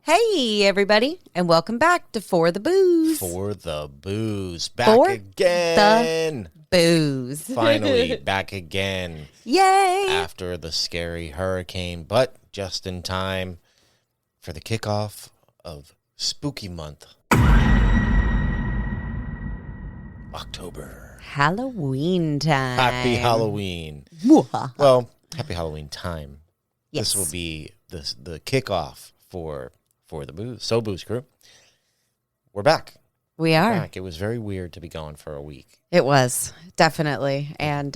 Hey, everybody, and welcome back to For the Booze. For the Booze. Back again. The Booze. Finally, back again. Yay. After the scary hurricane, but just in time for the kickoff of Spooky Month. October. Halloween time. Happy Halloween. Well, happy Halloween time. Yes. This will be the kickoff for the Booze. So Booze crew. We're back. We are. Back. It was very weird to be gone for a week. It was, definitely. And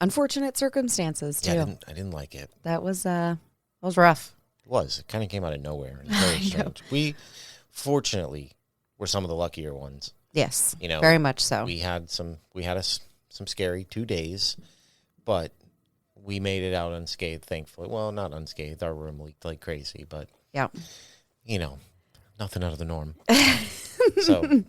unfortunate circumstances, too. Yeah, I didn't like it. That was rough. It was. It kind of came out of nowhere. It was very strange. We, fortunately, were some of the luckier ones. Yes, you know, very much so. We had some scary 2 days, but we made it out unscathed, thankfully. Well, not unscathed. Our room leaked like crazy, but yeah, you know, nothing out of the norm. So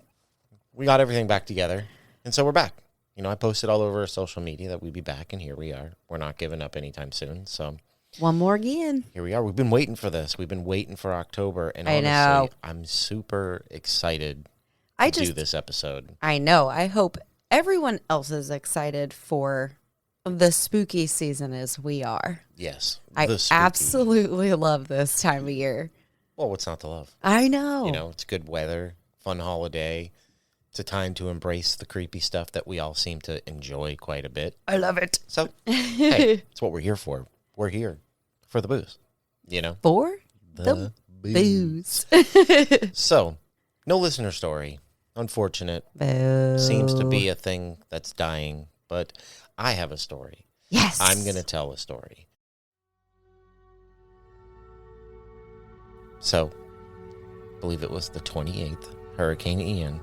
we got everything back together, and so we're back. You know, I posted all over social media that we'd be back, and here we are. We're not giving up anytime soon. So one more again. Here we are. We've been waiting for this. We've been waiting for October, and I honestly, know. I'm super excited to do this episode. I know. I hope everyone else is excited for the spooky season as we are. Yes. I absolutely love this time of year. Well, what's not to love? I know. You know, it's good weather, fun holiday. It's a time to embrace the creepy stuff that we all seem to enjoy quite a bit. I love it. So, hey, it's what we're here for. We're here for the booze, you know? For the booze. So, no listener story. Unfortunate. Boo. Seems to be a thing that's dying, but I have a story. Yes. I'm going to tell a story. So, I believe it was the 28th, Hurricane Ian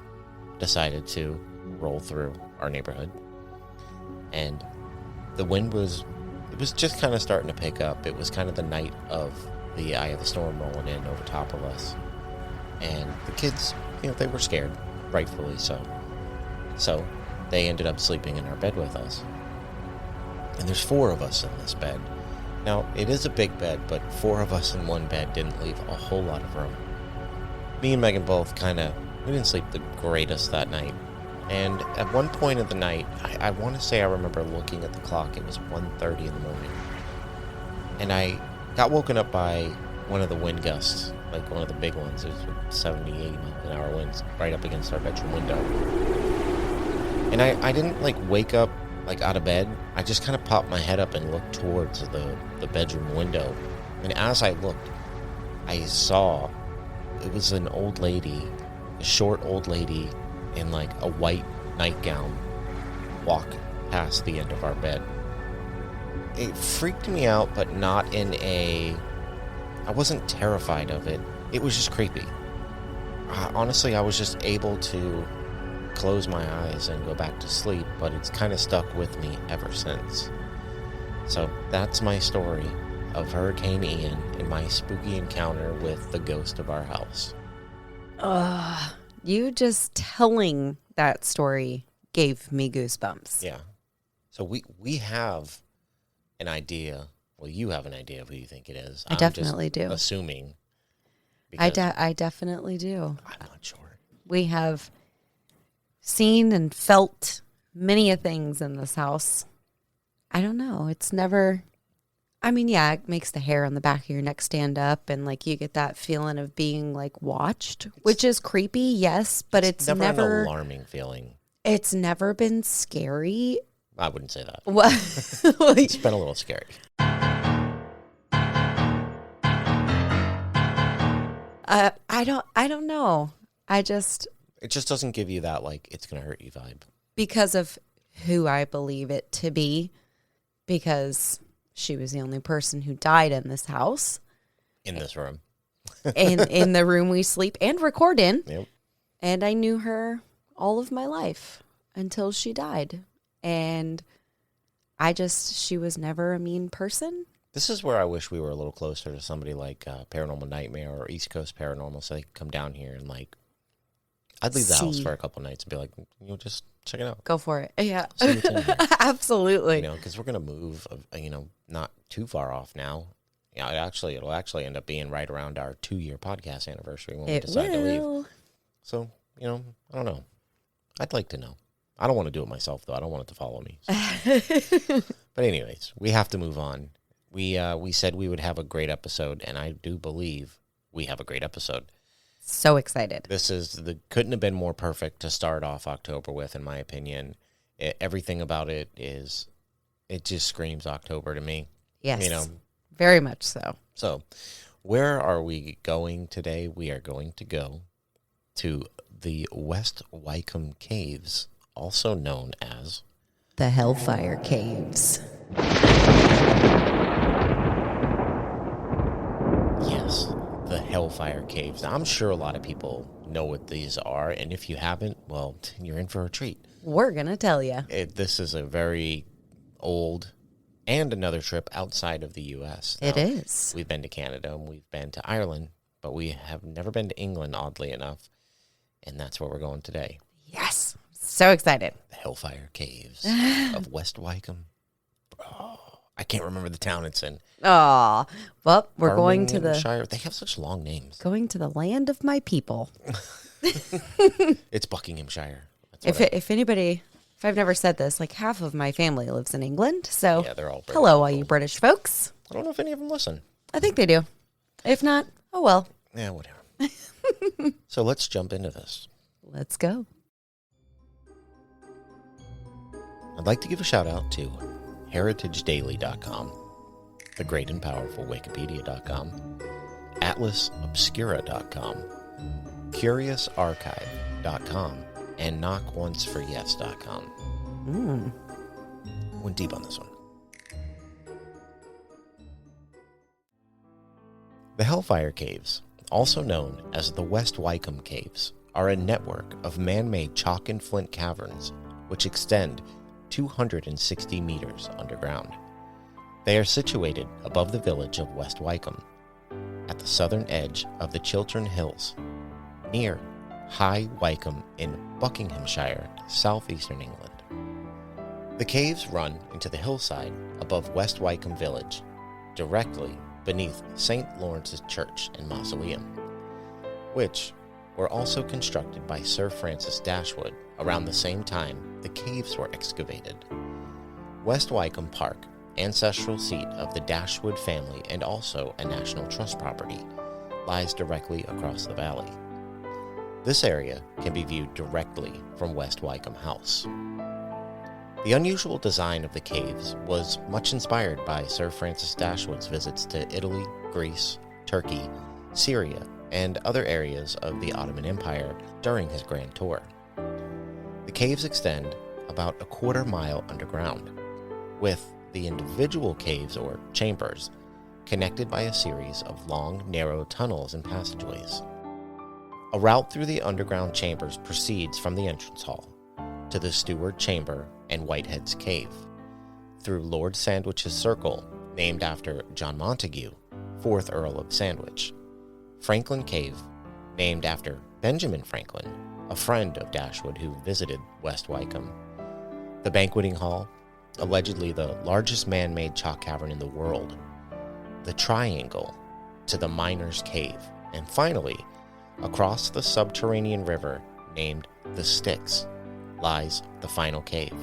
decided to roll through our neighborhood. And the wind was just kind of starting to pick up. It was kind of the night of the eye of the storm rolling in over top of us. And the kids, you know, they were scared. Rightfully so. So they ended up sleeping in our bed with us. And there's 4 of us in this bed. Now, it is a big bed, but 4 of us in one bed didn't leave a whole lot of room. Me and Megan both we didn't sleep the greatest that night. And at one point of the night, I want to say I remember looking at the clock. It was 1:30 in the morning. And I got woken up by one of the wind gusts. Like one of the big ones. It was 70, 80 miles an hour winds right up against our bedroom window. And I didn't wake up out of bed. I just kind of popped my head up and looked towards the bedroom window. And as I looked, I saw it was an old lady, a short old lady in a white nightgown walk past the end of our bed. It freaked me out, but not in I wasn't terrified of it. It was just creepy. Honestly, I was just able to close my eyes and go back to sleep, but it's kind of stuck with me ever since. So that's my story of Hurricane Ian and my spooky encounter with the ghost of our house. You just telling that story gave me goosebumps. Yeah. So we have an idea. Well, you have an idea of who you think it is. I definitely do. Assuming. I definitely do. I'm not sure. We have seen and felt many a things in this house. I don't know. It's never... I mean, yeah, it makes the hair on the back of your neck stand up, and you get that feeling of being watched, which is creepy, yes, but it's never an alarming feeling. It's never been scary. I wouldn't say that. What? It's been a little scary. I don't know. It just doesn't give you that it's gonna hurt you vibe. Because of who I believe it to be, because she was the only person who died in this house. In this room. in the room we sleep and record in. Yep. And I knew her all of my life until she died. And she was never a mean person. This is where I wish we were a little closer to somebody like Paranormal Nightmare or East Coast Paranormal, so they could come down here and I'd leave the house see. for a couple nights and be like, just check it out. Go for it. Yeah. See what's in there. Absolutely. Because we're going to move, not too far off now. Yeah, it'll actually end up being right around our 2-year podcast anniversary when we decide to leave. So, I don't know. I'd like to know. I don't want to do it myself, though. I don't want it to follow me. So. But anyways, we have to move on. We said we would have a great episode, and I do believe we have a great episode. So excited. This couldn't have been more perfect to start off October with, in my opinion. Everything about it just screams October to me. Yes. Very much so. So, where are we going today? We are going to go to the West Wycombe Caves, also known as the Hellfire Caves. Yes, the Hellfire Caves. Now, I'm sure a lot of people know what these are, and if you haven't, well, you're in for a treat. We're going to tell you. This is a very old and another trip outside of the U.S. It is. We've been to Canada and we've been to Ireland, but we have never been to England, oddly enough, and that's where we're going today. Yes. So excited. The Hellfire Caves of West Wycombe. Oh, I can't remember the town it's in. Oh, well, we're going to the Shire. They have such long names. Going to the land of my people. It's Buckinghamshire. If I've never said this, like half of my family lives in England. So yeah, they're all British. Hello, all you British folks. I don't know if any of them listen. I think they do. If not, oh well. Yeah, whatever. So let's jump into this. Let's go. I'd like to give a shout out to heritagedaily.com, the great and powerful wikipedia.com, atlasobscura.com, curiousarchive.com, and knockonceforyes.com. Went deep on this one. The Hellfire Caves, also known as the West Wycombe Caves, are a network of man-made chalk and flint caverns which extend 260 meters underground. They are situated above the village of West Wycombe, at the southern edge of the Chiltern Hills, near High Wycombe in Buckinghamshire, southeastern England. The caves run into the hillside above West Wycombe village, directly beneath St. Lawrence's Church and Mausoleum, which were also constructed by Sir Francis Dashwood around the same time the caves were excavated. West Wycombe Park, ancestral seat of the Dashwood family and also a National Trust property, lies directly across the valley. This area can be viewed directly from West Wycombe House. The unusual design of the caves was much inspired by Sir Francis Dashwood's visits to Italy, Greece, Turkey, Syria, and other areas of the Ottoman Empire during his grand tour. The caves extend about a quarter mile underground, with the individual caves or chambers connected by a series of long, narrow tunnels and passageways. A route through the underground chambers proceeds from the entrance hall to the Steward Chamber and Whitehead's Cave, through Lord Sandwich's Circle, named after John Montagu, 4th Earl of Sandwich, Franklin Cave, named after Benjamin Franklin, a friend of Dashwood who visited West Wycombe, the Banqueting Hall, allegedly the largest man-made chalk cavern in the world, the Triangle, to the Miner's Cave, and finally, across the subterranean river named the Styx, lies the final cave,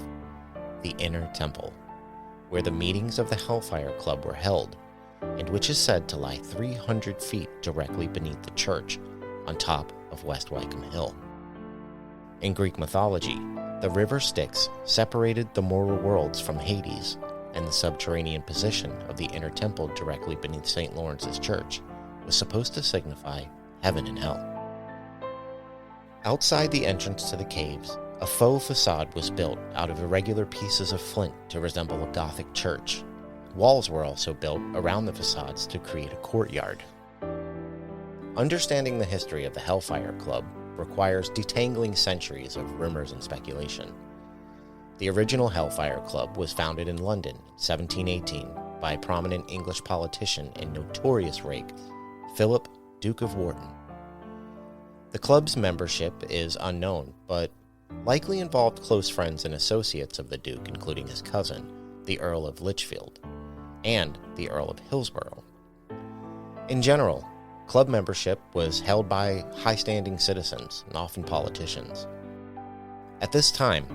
the Inner Temple, where the meetings of the Hellfire Club were held, and which is said to lie 300 feet directly beneath the church on top of West Wycombe Hill. In Greek mythology, the River Styx separated the mortal worlds from Hades, and the subterranean position of the Inner Temple directly beneath St. Lawrence's Church was supposed to signify heaven and hell. Outside the entrance to the caves, a faux facade was built out of irregular pieces of flint to resemble a Gothic church. Walls were also built around the facades to create a courtyard. Understanding the history of the Hellfire Club requires detangling centuries of rumors and speculation. The original Hellfire Club was founded in London in 1718 by prominent English politician and notorious rake Philip, Duke of Wharton. The club's membership is unknown, but likely involved close friends and associates of the Duke, including his cousin, the Earl of Lichfield, and the Earl of Hillsborough. In general, club membership was held by high-standing citizens and often politicians. At this time,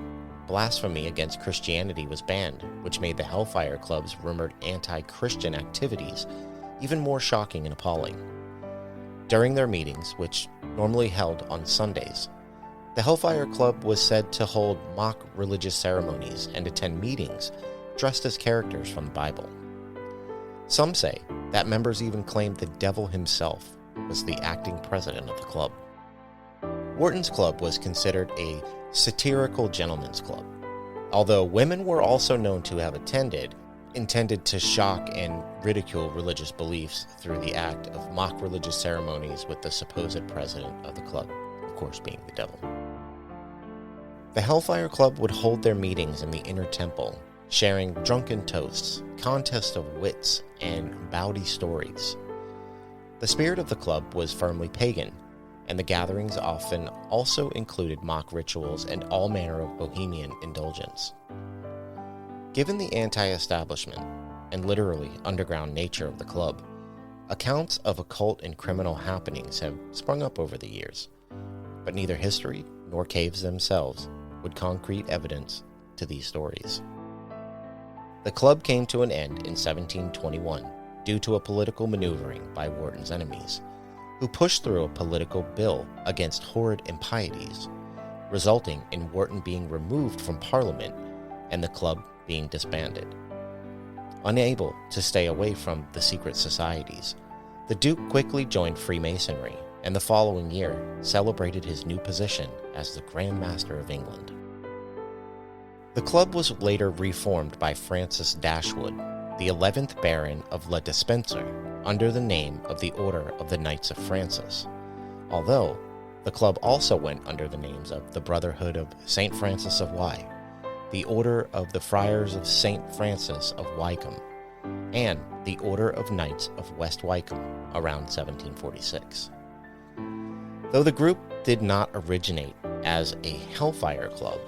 blasphemy against Christianity was banned, which made the Hellfire Club's rumored anti-Christian activities even more shocking and appalling. During their meetings, which normally held on Sundays, the Hellfire Club was said to hold mock religious ceremonies and attend meetings dressed as characters from the Bible. Some say that members even claimed the devil himself was the acting president of the club. Wharton's club was considered a satirical gentleman's club, although women were also known to have attended, intended to shock and ridicule religious beliefs through the act of mock religious ceremonies with the supposed president of the club, of course being the devil. The Hellfire Club would hold their meetings in the inner temple, sharing drunken toasts, contests of wits, and bawdy stories. The spirit of the club was firmly pagan, and the gatherings often also included mock rituals and all manner of bohemian indulgence. Given the anti-establishment and literally underground nature of the club, accounts of occult and criminal happenings have sprung up over the years, but neither history nor caves themselves would concrete evidence to these stories. The club came to an end in 1721 due to a political maneuvering by Wharton's enemies, who pushed through a political bill against horrid impieties, resulting in Wharton being removed from Parliament and the club being disbanded. Unable to stay away from the secret societies, the Duke quickly joined Freemasonry, and the following year celebrated his new position as the Grand Master of England. The club was later reformed by Francis Dashwood, the 11th Baron of Le Despencer, under the name of the Order of the Knights of Francis, although the club also went under the names of the Brotherhood of St. Francis of Wye, the Order of the Friars of St. Francis of Wycombe, and the Order of Knights of West Wycombe around 1746. Though the group did not originate as a Hellfire Club,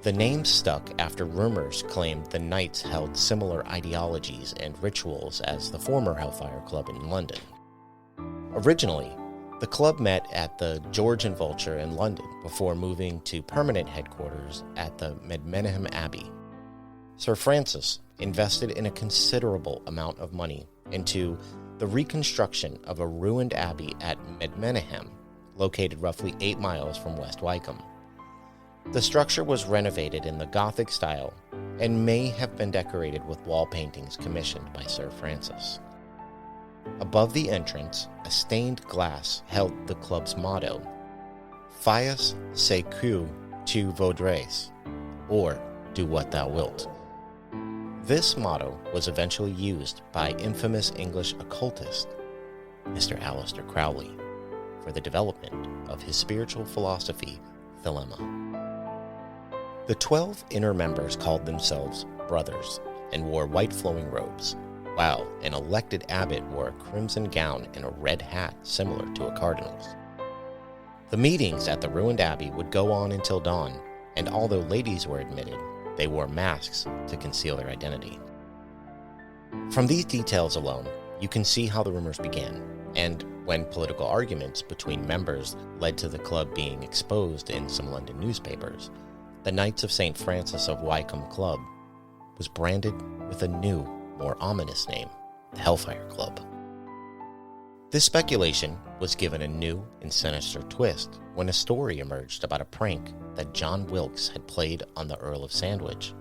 the name stuck after rumors claimed the Knights held similar ideologies and rituals as the former Hellfire Club in London. Originally, the club met at the George and Vulture in London before moving to permanent headquarters at the Medmenham Abbey. Sir Francis invested in a considerable amount of money into the reconstruction of a ruined abbey at Medmenham, located roughly 8 miles from West Wycombe. The structure was renovated in the Gothic style and may have been decorated with wall paintings commissioned by Sir Francis. Above the entrance, a stained glass held the club's motto, Fias ce que tu voudrais, or do what thou wilt. This motto was eventually used by infamous English occultist Mr. Aleister Crowley for the development of his spiritual philosophy, Thelema. The 12 inner members called themselves brothers and wore white flowing robes, while an elected abbot wore a crimson gown and a red hat similar to a cardinal's. The meetings at the ruined abbey would go on until dawn, and although ladies were admitted, they wore masks to conceal their identity. From these details alone, you can see how the rumors began, and when political arguments between members led to the club being exposed in some London newspapers, the Knights of St. Francis of Wycombe Club was branded with a new, more ominous name, the Hellfire Club. This speculation was given a new and sinister twist when a story emerged about a prank that John Wilkes had played on the Earl of Sandwich,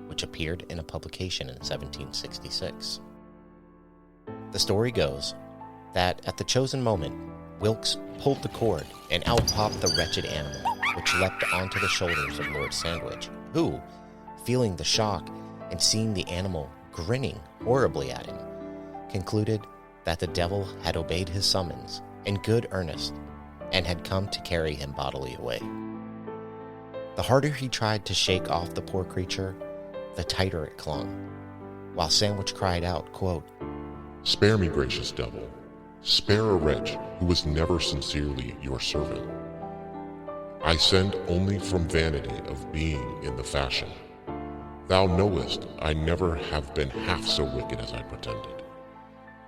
which appeared in a publication in 1766. The story goes that at the chosen moment, Wilkes pulled the cord and out popped the wretched animal, which leapt onto the shoulders of Lord Sandwich, who, feeling the shock and seeing the animal grinning horribly at him, concluded that the devil had obeyed his summons in good earnest and had come to carry him bodily away. The harder he tried to shake off the poor creature, the tighter it clung, while Sandwich cried out, quote, "Spare me, gracious devil, Spare a wretch who was never sincerely your servant. I send only from vanity of being in the fashion. Thou knowest I never have been half so wicked as I pretended.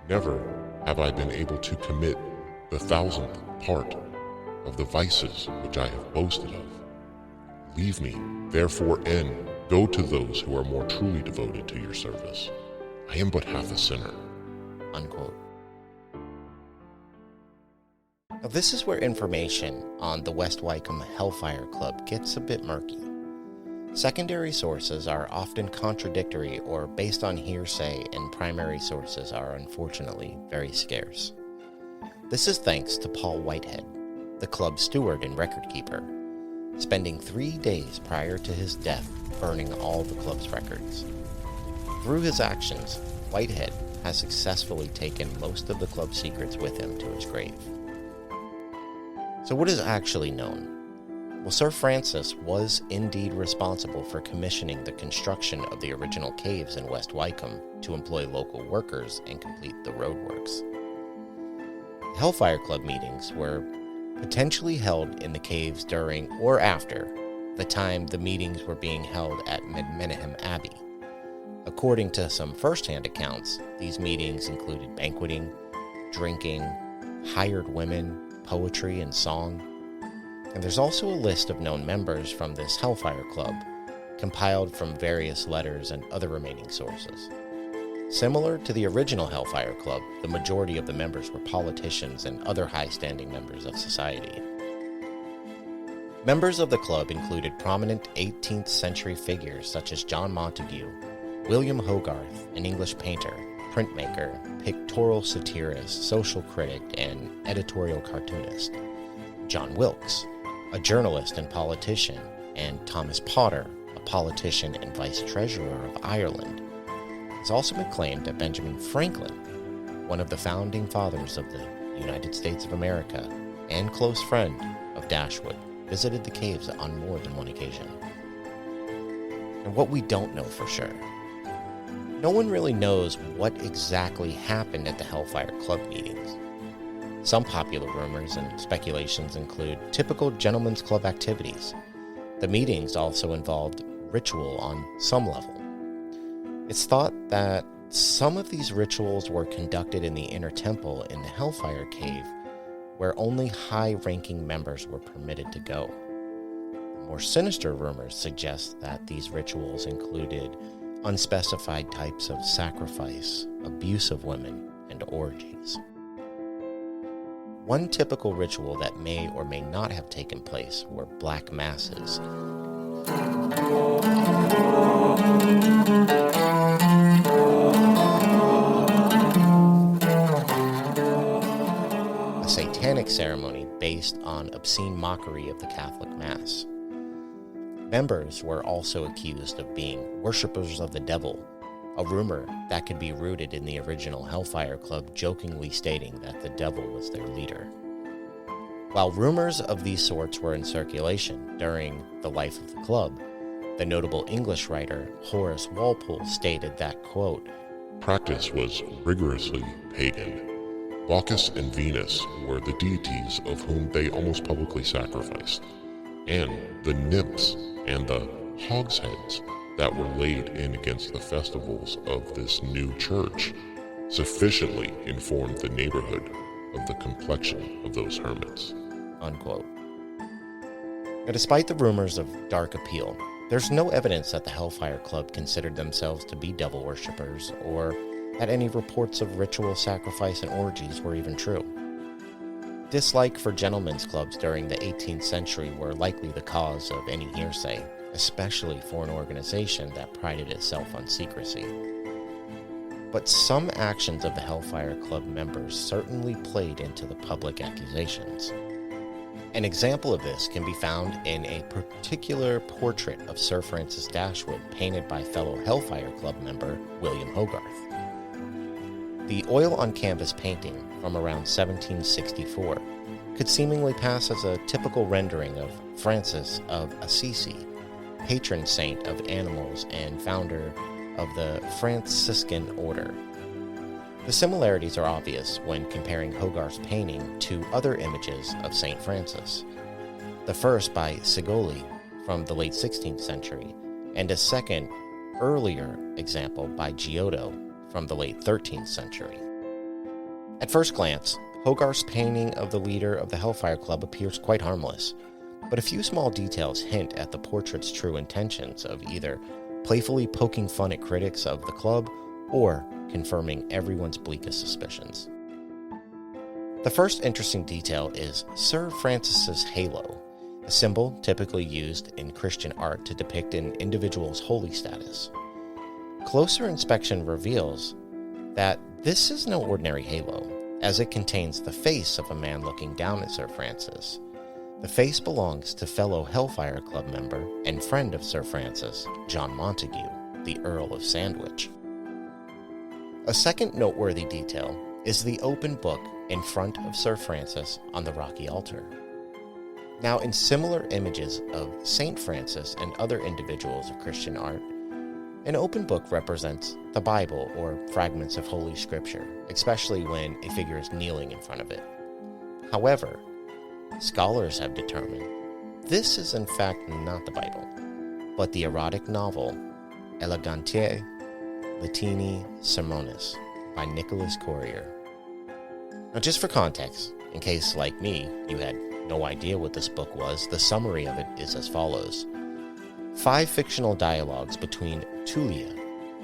Never have I been able to commit the 1,000th part of the vices which I have boasted of. Leave me, therefore, and go to those who are more truly devoted to your service. I am but half a sinner. Unquote. Now, this is where information on the West Wycombe Hellfire Club gets a bit murky. Secondary sources are often contradictory or based on hearsay, and primary sources are unfortunately very scarce. This is thanks to Paul Whitehead, the club's steward and record keeper, spending 3 days prior to his death burning all the club's records. Through his actions, Whitehead has successfully taken most of the club's secrets with him to his grave. So what is actually known? Well, Sir Francis was indeed responsible for commissioning the construction of the original caves in West Wycombe to employ local workers and complete the roadworks. The Hellfire Club meetings were potentially held in the caves during or after the time the meetings were being held at Meneham Abbey. According to some first-hand accounts, these meetings included banqueting, drinking, hired women, poetry, and song. And there's also a list of known members from this Hellfire Club, compiled from various letters and other remaining sources. Similar to the original Hellfire Club, the majority of the members were politicians and other high-standing members of society. Members of the club included prominent 18th century figures such as John Montague, William Hogarth, an English painter, printmaker, pictorial satirist, social critic, and editorial cartoonist; John Wilkes, a journalist and politician; and Thomas Potter, a politician and vice treasurer of Ireland. It's also been claimed that Benjamin Franklin, one of the founding fathers of the United States of America and close friend of Dashwood, visited the caves on more than one occasion. And what we don't know for sure: no one really knows what exactly happened at the Hellfire Club meetings. Some popular rumors and speculations include typical gentlemen's club activities. The meetings also involved ritual on some level. It's thought that some of these rituals were conducted in the inner temple in the Hellfire Cave, where only high-ranking members were permitted to go. More sinister rumors suggest that these rituals included unspecified types of sacrifice, abuse of women, and orgies. One typical ritual that may or may not have taken place were black masses. A satanic ceremony based on obscene mockery of the Catholic Mass. Members were also accused of being worshippers of the devil, a rumor that could be rooted in the original Hellfire Club jokingly stating that the devil was their leader. While rumors of these sorts were in circulation during the life of the club, the notable English writer Horace Walpole stated that, quote, Practice was rigorously pagan. Bacchus and Venus were the deities of whom they almost publicly sacrificed, and the nymphs and the hogsheads that were laid in against the festivals of this new church sufficiently informed the neighborhood of the complexion of those hermits. Unquote. Now, despite the rumors of dark appeal, there's no evidence that the Hellfire Club considered themselves to be devil worshippers, or that any reports of ritual sacrifice and orgies were even true. Dislike for gentlemen's clubs during the 18th century were likely the cause of any hearsay, especially for an organization that prided itself on secrecy. But some actions of the Hellfire Club members certainly played into the public accusations. An example of this can be found in a particular portrait of Sir Francis Dashwood painted by fellow Hellfire Club member William Hogarth. The oil-on-canvas painting from around 1764 could seemingly pass as a typical rendering of Francis of Assisi, patron saint of animals and founder of the Franciscan order. The similarities are obvious when comparing Hogarth's painting to other images of St. Francis. The first by Sigoli from the late 16th century, and a second, earlier example by Giotto from the late 13th century. At first glance, Hogarth's painting of the leader of the Hellfire Club appears quite harmless, but a few small details hint at the portrait's true intentions of either playfully poking fun at critics of the club or confirming everyone's bleakest suspicions. The first interesting detail is Sir Francis's halo, a symbol typically used in Christian art to depict an individual's holy status. Closer inspection reveals that this is no ordinary halo, as it contains the face of a man looking down at Sir Francis. The face belongs to fellow Hellfire Club member and friend of Sir Francis, John Montague, the Earl of Sandwich. A second noteworthy detail is the open book in front of Sir Francis on the rocky altar. Now, in similar images of Saint Francis and other individuals of Christian art, an open book represents the Bible or fragments of Holy Scripture, especially when a figure is kneeling in front of it. However, scholars have determined this is in fact not the Bible, but the erotic novel Elegantiae Latini Sermonis by Nicholas Courier. Now, just for context, in case, like me, you had no idea what this book was, the summary of it is as follows. 5 fictional dialogues between Tullia,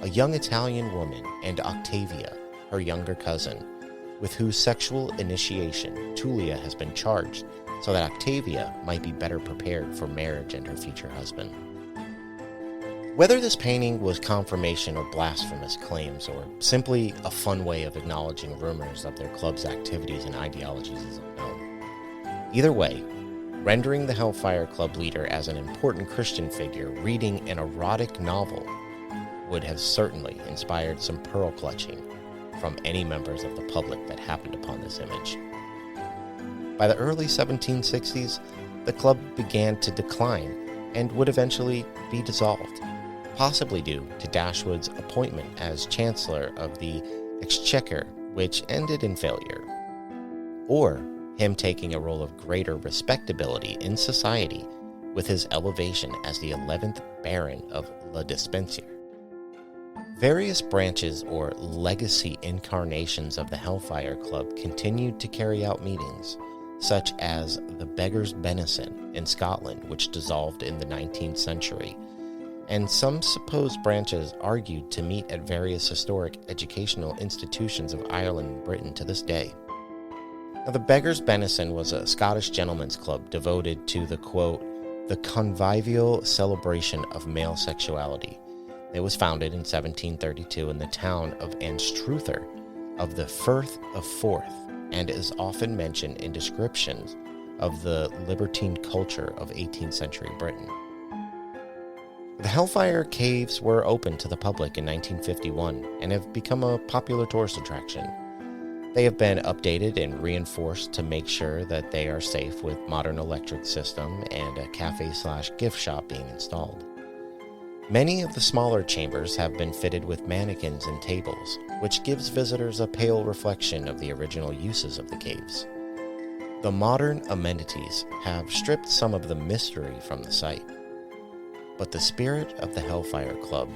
a young Italian woman, and Octavia, her younger cousin, with whose sexual initiation Tullia has been charged so that Octavia might be better prepared for marriage and her future husband. Whether this painting was confirmation or blasphemous claims, or simply a fun way of acknowledging rumors of their club's activities and ideologies is unknown. Either way, rendering the Hellfire Club leader as an important Christian figure reading an erotic novel would have certainly inspired some pearl clutching from any members of the public that happened upon this image. By the early 1760s, the club began to decline and would eventually be dissolved, possibly due to Dashwood's appointment as Chancellor of the Exchequer, which ended in failure, or him taking a role of greater respectability in society with his elevation as the 11th Baron of Le Despencer. Various branches or legacy incarnations of the Hellfire Club continued to carry out meetings, such as the Beggar's Benison in Scotland, which dissolved in the 19th century, and some supposed branches argued to meet at various historic educational institutions of Ireland and Britain to this day. Now, the Beggar's Benison was a Scottish gentleman's club devoted to the, quote, the convivial celebration of male sexuality. It was founded in 1732 in the town of Anstruther of the Firth of Forth, and is often mentioned in descriptions of the libertine culture of 18th century Britain. The Hellfire Caves were opened to the public in 1951 and have become a popular tourist attraction. They have been updated and reinforced to make sure that they are safe, with modern electric system and a cafe/gift shop being installed. Many of the smaller chambers have been fitted with mannequins and tables, which gives visitors a pale reflection of the original uses of the caves. The modern amenities have stripped some of the mystery from the site, but the spirit of the Hellfire Club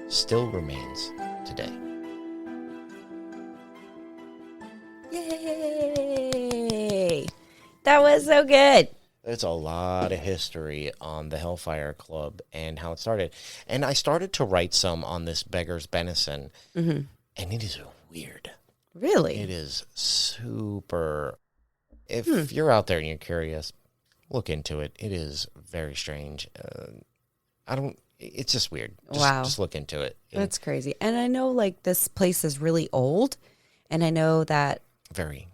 still remains today. Yay! That was so good. There's a lot of history on the Hellfire Club and how it started. And I started to write some on this Beggar's Benison, and it is weird. Really? It is super. If you're out there and you're curious, look into it. It is very strange. It's just weird. Just look into it. That's crazy. And I know, like, this place is really old, and I know that very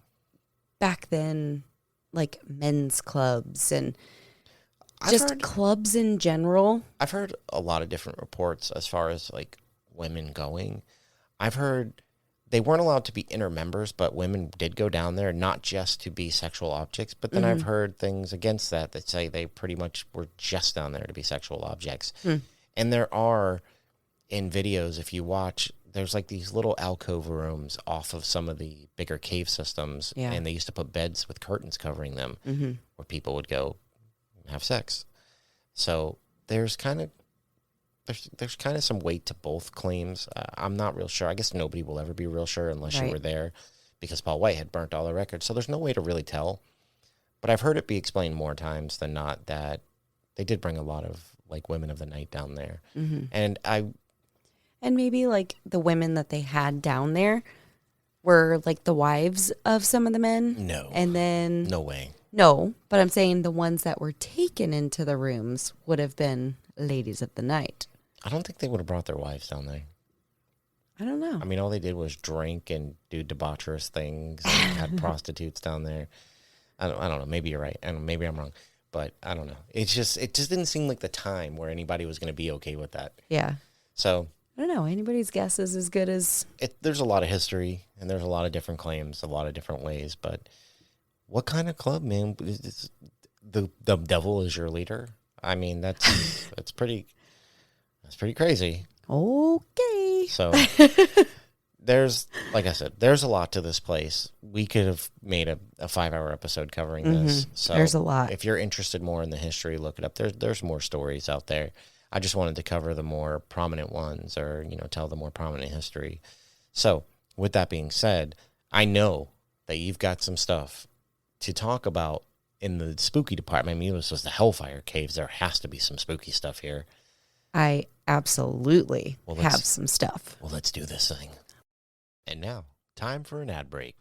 back then, like, men's clubs and clubs in general. I've heard a lot of different reports as far as, like, women going. I've heard they weren't allowed to be inner members, but women did go down there, not just to be sexual objects. But then I've heard things against that say they pretty much were just down there to be sexual objects. And there are, in videos, if you watch, there's like these little alcove rooms off of some of the bigger cave systems, and they used to put beds with curtains covering them where people would go have sex. So there's kind of some weight to both claims. I'm not real sure. I guess nobody will ever be real sure unless you were there, because Paul White had burnt all the records. So there's no way to really tell. But I've heard it be explained more times than not that they did bring a lot of like women of the night down there. And maybe like the women that they had down there were like the wives of some of the men. No. And then... No way. No, but I'm saying the ones that were taken into the rooms would have been ladies of the night. I don't think they would have brought their wives down there. I don't know. I mean, all they did was drink and do debaucherous things and had prostitutes down there. I don't know. Maybe you're right. And maybe I'm wrong. But I don't know. It just didn't seem like the time where anybody was going to be okay with that. Yeah. So... I don't know. Anybody's guess is as good as... There's a lot of history, and there's a lot of different claims, a lot of different ways, but what kind of club, man? The devil is your leader? I mean, that's pretty crazy. Okay. So, like I said, there's a lot to this place. We could have made a 5-hour episode covering this. So there's a lot. If you're interested more in the history, look it up. There's more stories out there. I just wanted to cover the more prominent ones, or, tell the more prominent history. So, with that being said, I know that you've got some stuff to talk about in the spooky department. I mean, this was the Hellfire Caves. There has to be some spooky stuff here. I absolutely have some stuff. Well, let's do this thing. And now, time for an ad break.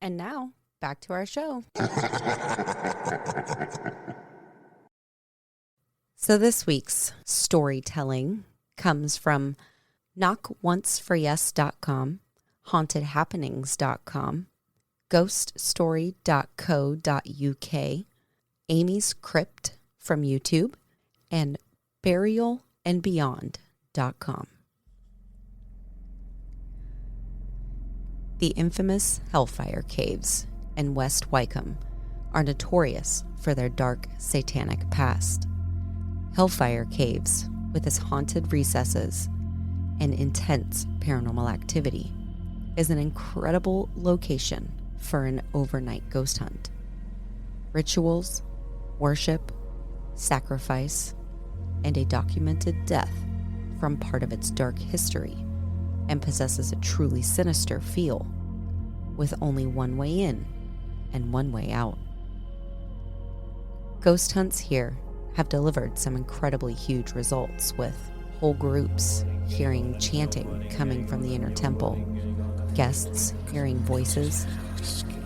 And now, back to our show. So this week's storytelling comes from knockonceforyes.com, hauntedhappenings.com, ghoststory.co.uk, Amy's Crypt from YouTube, and burialandbeyond.com. The infamous Hellfire Caves in West Wycombe are notorious for their dark, satanic past. Hellfire Caves, with its haunted recesses and intense paranormal activity, is an incredible location for an overnight ghost hunt. Rituals, worship, sacrifice, and a documented death form part of its dark history, and possesses a truly sinister feel, with only one way in and one way out. Ghost hunts here have delivered some incredibly huge results, with whole groups hearing chanting coming from the inner temple, guests hearing voices,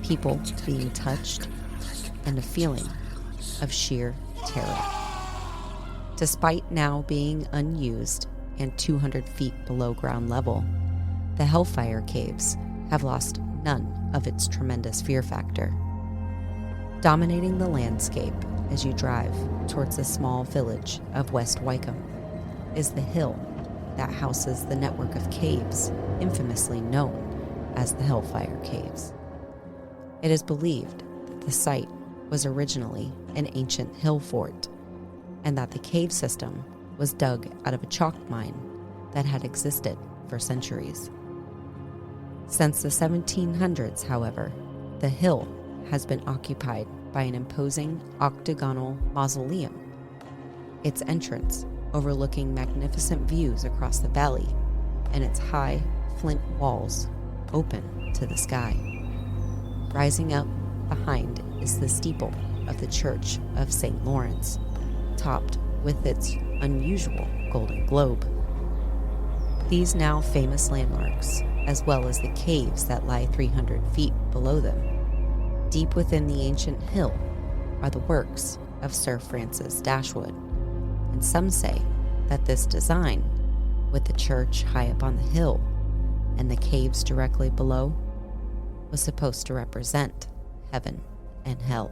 people being touched, and a feeling of sheer terror. Despite now being unused and 200 feet below ground level, the Hellfire Caves have lost none of its tremendous fear factor. Dominating the landscape as you drive towards the small village of West Wycombe is the hill that houses the network of caves infamously known as the Hellfire Caves. It is believed that the site was originally an ancient hill fort, and that the cave system was dug out of a chalk mine that had existed for centuries. Since the 1700s, however, the hill has been occupied by an imposing octagonal mausoleum, its entrance overlooking magnificent views across the valley, and its high flint walls open to the sky. Rising up behind is the steeple of the Church of St. Lawrence, topped with its unusual golden globe. These now famous landmarks, as well as the caves that lie 300 feet below them, deep within the ancient hill, are the works of Sir Francis Dashwood, and some say that this design, with the church high up on the hill and the caves directly below, was supposed to represent heaven and hell.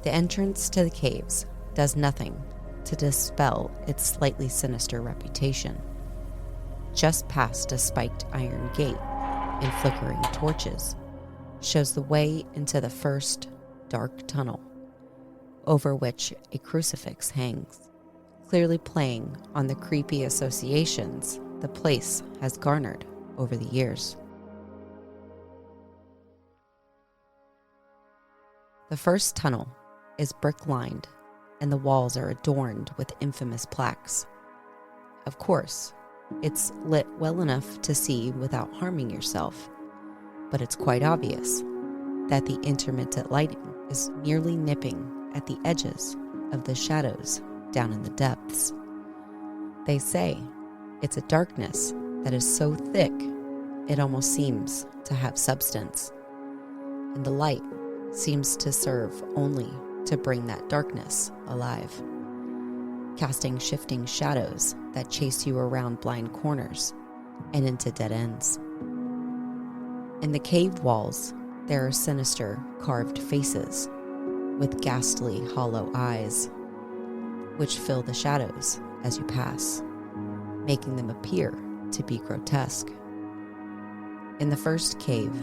The entrance to the caves does nothing to dispel its slightly sinister reputation. Just past a spiked iron gate and flickering torches shows the way into the first dark tunnel, over which a crucifix hangs. clearly playing on the creepy associations the place has garnered over the years. The first tunnel is brick-lined, and the walls are adorned with infamous plaques. Of course, it's lit well enough to see without harming yourself, but it's quite obvious that the intermittent lighting is merely nipping at the edges of the shadows down in the depths. They say it's a darkness that is so thick it almost seems to have substance, and the light seems to serve only to bring that darkness alive, casting shifting shadows that chase you around blind corners and into dead ends. In the cave walls, there are sinister carved faces with ghastly hollow eyes, which fill the shadows as you pass, making them appear to be grotesque. In the first cave,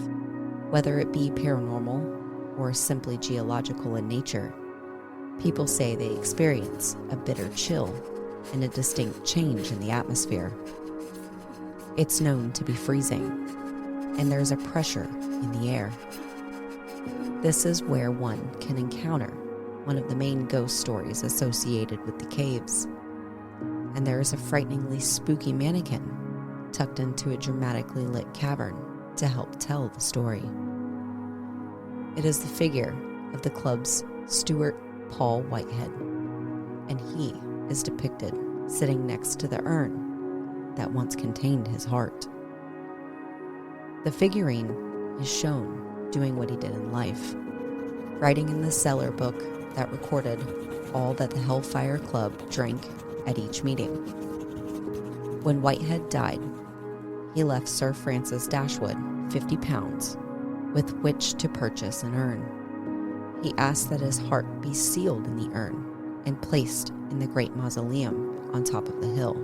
whether it be paranormal or simply geological in nature, people say they experience a bitter chill and a distinct change in the atmosphere. It's known to be freezing, and there's a pressure in the air. This is where one can encounter one of the main ghost stories associated with the caves, and there is a frighteningly spooky mannequin tucked into a dramatically lit cavern to help tell the story. It is the figure of the club's steward, Paul Whitehead, and he is depicted sitting next to the urn that once contained his heart. The figurine is shown doing what he did in life, writing in the cellar book that recorded all that the Hellfire Club drank at each meeting. When Whitehead died, he left Sir Francis Dashwood £50 with which to purchase an urn. He asked that his heart be sealed in the urn and placed in the great mausoleum on top of the hill,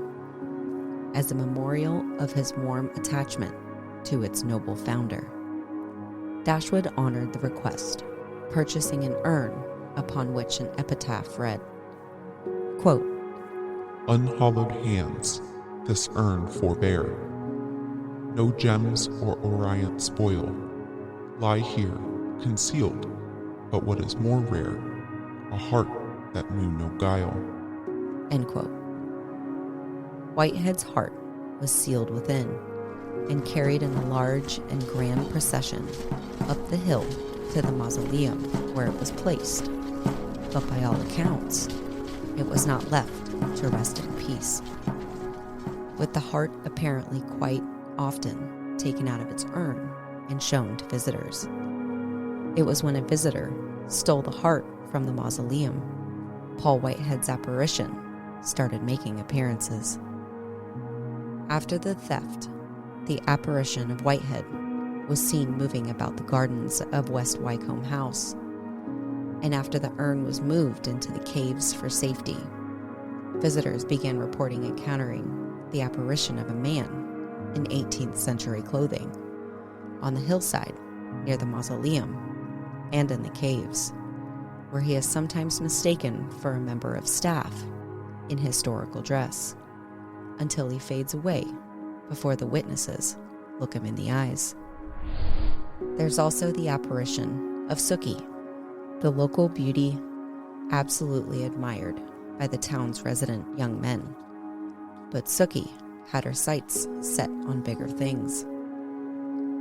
as a memorial of his warm attachment to its noble founder. Dashwood honored the request, purchasing an urn upon which an epitaph read, quote, "Unhallowed hands this urn forbear. No gems or orient spoil lie here concealed, but what is more rare, a heart that knew no guile." End quote. Whitehead's heart was sealed within and carried in a large and grand procession up the hill to the mausoleum where it was placed, but by all accounts, it was not left to rest in peace, with the heart apparently quite often taken out of its urn and shown to visitors. It was when a visitor stole the heart from the mausoleum, Paul Whitehead's apparition started making appearances. After the theft, the apparition of Whitehead was seen moving about the gardens of West Wycombe house, and after the urn was moved into the caves for safety, visitors began reporting encountering the apparition of a man in 18th century clothing on the hillside near the mausoleum and in the caves, where he is sometimes mistaken for a member of staff in historical dress, until he fades away before the witnesses look him in the eyes. There's also the apparition of Sookie, the local beauty absolutely admired by the town's resident young men. But Sookie had her sights set on bigger things.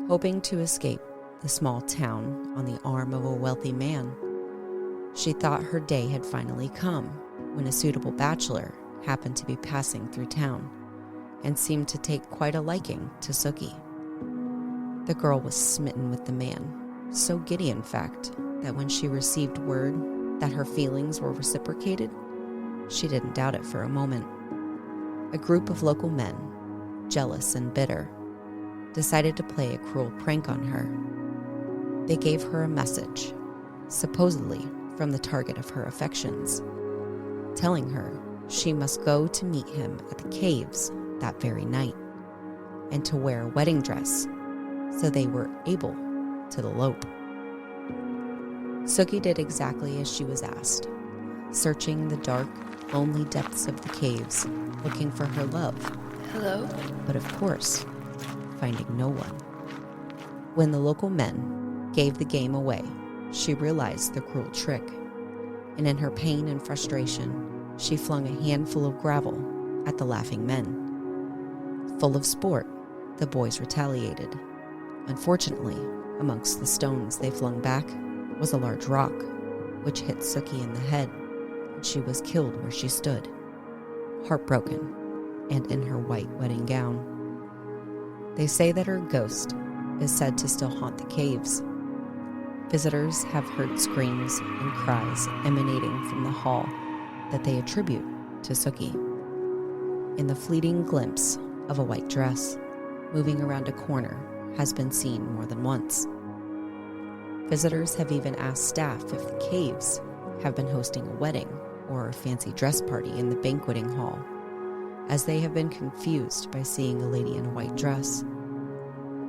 Hoping to escape the small town on the arm of a wealthy man, she thought her day had finally come when a suitable bachelor happened to be passing through town and seemed to take quite a liking to Sookie. The girl was smitten with the man, so giddy in fact that when she received word that her feelings were reciprocated, she didn't doubt it for a moment. A group of local men, jealous and bitter, decided to play a cruel prank on her. They gave her a message, supposedly from the target of her affections, telling her she must go to meet him at the caves that very night and to wear a wedding dress so they were able to elope. Sookie did exactly as she was asked, searching the dark, lonely depths of the caves, looking for her love. Hello? But of course, finding no one. When the local men gave the game away, she realized the cruel trick, and in her pain and frustration, she flung a handful of gravel at the laughing men. Full of sport, the boys retaliated. Unfortunately, amongst the stones they flung back was a large rock, which hit Sookie in the head, and she was killed where she stood, heartbroken and in her white wedding gown. They say that her ghost is said to still haunt the caves. Visitors have heard screams and cries emanating from the hall that they attribute to Sookie. In the fleeting glimpse of a white dress moving around a corner has been seen more than once. Visitors have even asked staff if the caves have been hosting a wedding or a fancy dress party in the banqueting hall, as they have been confused by seeing a lady in a white dress.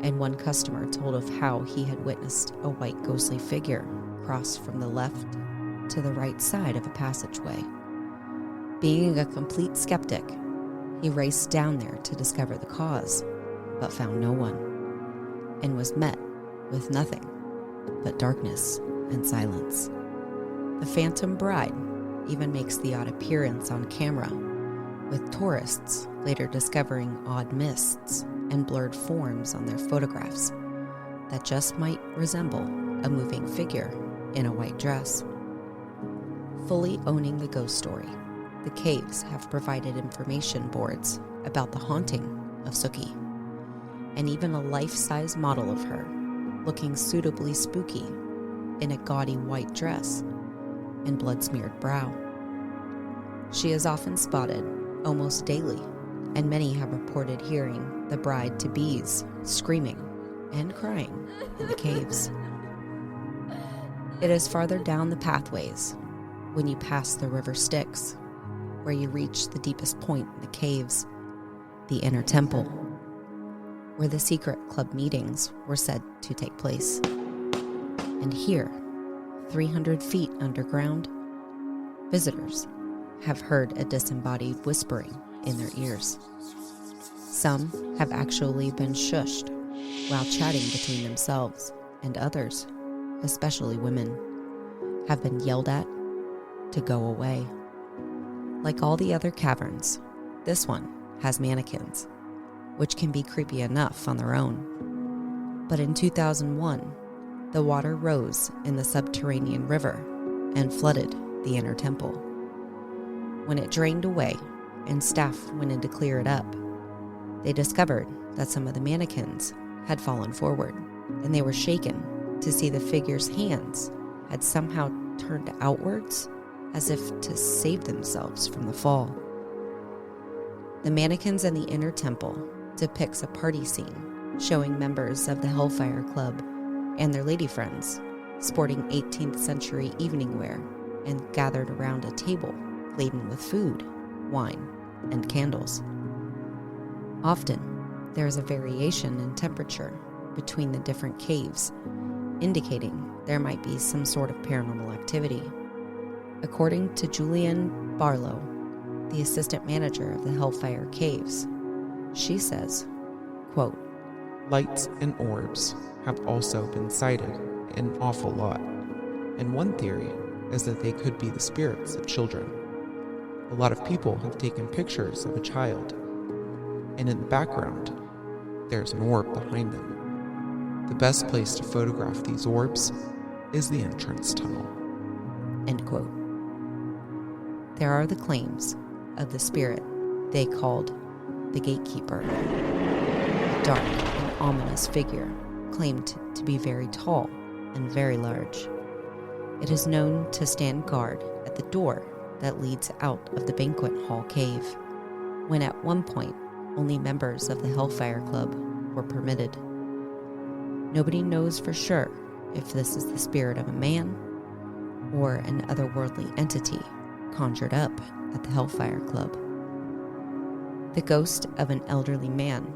And one customer told of how he had witnessed a white ghostly figure cross from the left to the right side of a passageway. Being a complete skeptic, he raced down there to discover the cause, but found no one, and was met with nothing but darkness and silence. The Phantom Bride even makes the odd appearance on camera, with tourists later discovering odd mists and blurred forms on their photographs that just might resemble a moving figure in a white dress. Fully owning the ghost story, the caves have provided information boards about the haunting of Sookie, and even a life-size model of her, looking suitably spooky in a gaudy white dress and blood-smeared brow. She is often spotted almost daily, and many have reported hearing the bride-to-be's screaming and crying in the caves. It is farther down the pathways when you pass the River Styx, where you reach the deepest point in the caves, the inner temple, where the secret club meetings were said to take place. And here, 300 feet underground, visitors have heard a disembodied whispering in their ears. Some have actually been shushed while chatting between themselves, and others, especially women, have been yelled at to go away. Like all the other caverns, this one has mannequins, which can be creepy enough on their own. But in 2001, the water rose in the subterranean river and flooded the inner temple. When it drained away and staff went in to clear it up, they discovered that some of the mannequins had fallen forward, and they were shaken to see the figure's hands had somehow turned outwards as if to save themselves from the fall. The mannequins in the inner temple depicts a party scene showing members of the Hellfire Club and their lady friends sporting 18th century evening wear and gathered around a table laden with food, wine, and candles. Often, there is a variation in temperature between the different caves, indicating there might be some sort of paranormal activity. According to Julian Barlow, the assistant manager of the Hellfire Caves, she says, quote, "Lights and orbs have also been cited an awful lot, and one theory is that they could be the spirits of children. A lot of people have taken pictures of a child, and in the background, there's an orb behind them. The best place to photograph these orbs is the entrance tunnel." End quote. There are the claims of the spirit they called the gatekeeper, a dark and ominous figure claimed to be very tall and very large. It is known to stand guard at the door that leads out of the banquet hall cave, when at one point only members of the Hellfire Club were permitted. Nobody knows for sure if this is the spirit of a man or an otherworldly entity conjured up at the Hellfire Club. The ghost of an elderly man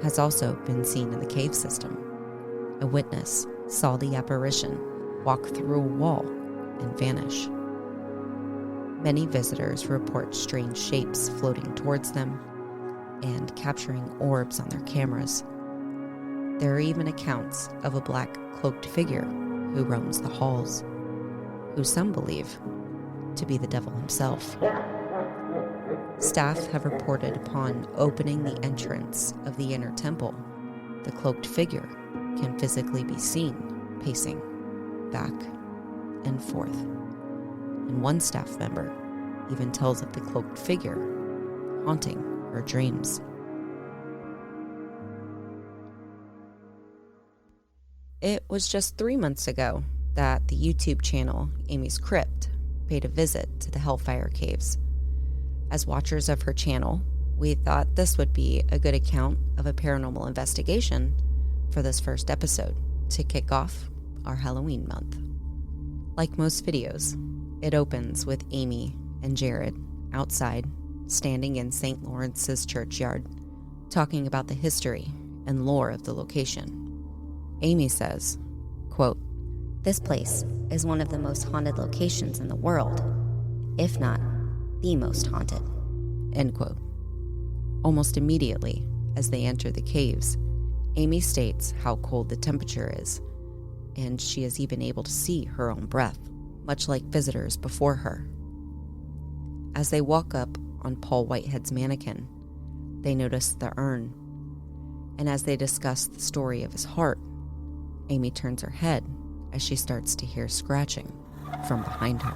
has also been seen in the cave system. A witness saw the apparition walk through a wall and vanish. Many visitors report strange shapes floating towards them and capturing orbs on their cameras. There are even accounts of a black cloaked figure who roams the halls, who some believe to be the devil himself. Staff have reported upon opening the entrance of the inner temple, the cloaked figure can physically be seen pacing back and forth. And one staff member even tells of the cloaked figure haunting her dreams. It was just 3 months ago that the YouTube channel Amy's Crypt paid a visit to the Hellfire Caves. As watchers of her channel, we thought this would be a good account of a paranormal investigation for this first episode to kick off our Halloween month. Like most videos, it opens with Amy and Jared outside, standing in St. Lawrence's churchyard, talking about the history and lore of the location. Amy says, quote, "This place is one of the most haunted locations in the world, if not the most haunted." End quote. Almost immediately, as they enter the caves, Amy states how cold the temperature is, and she is even able to see her own breath, much like visitors before her. As they walk up on Paul Whitehead's mannequin, they notice the urn, and as they discuss the story of his heart, Amy turns her head as she starts to hear scratching from behind her.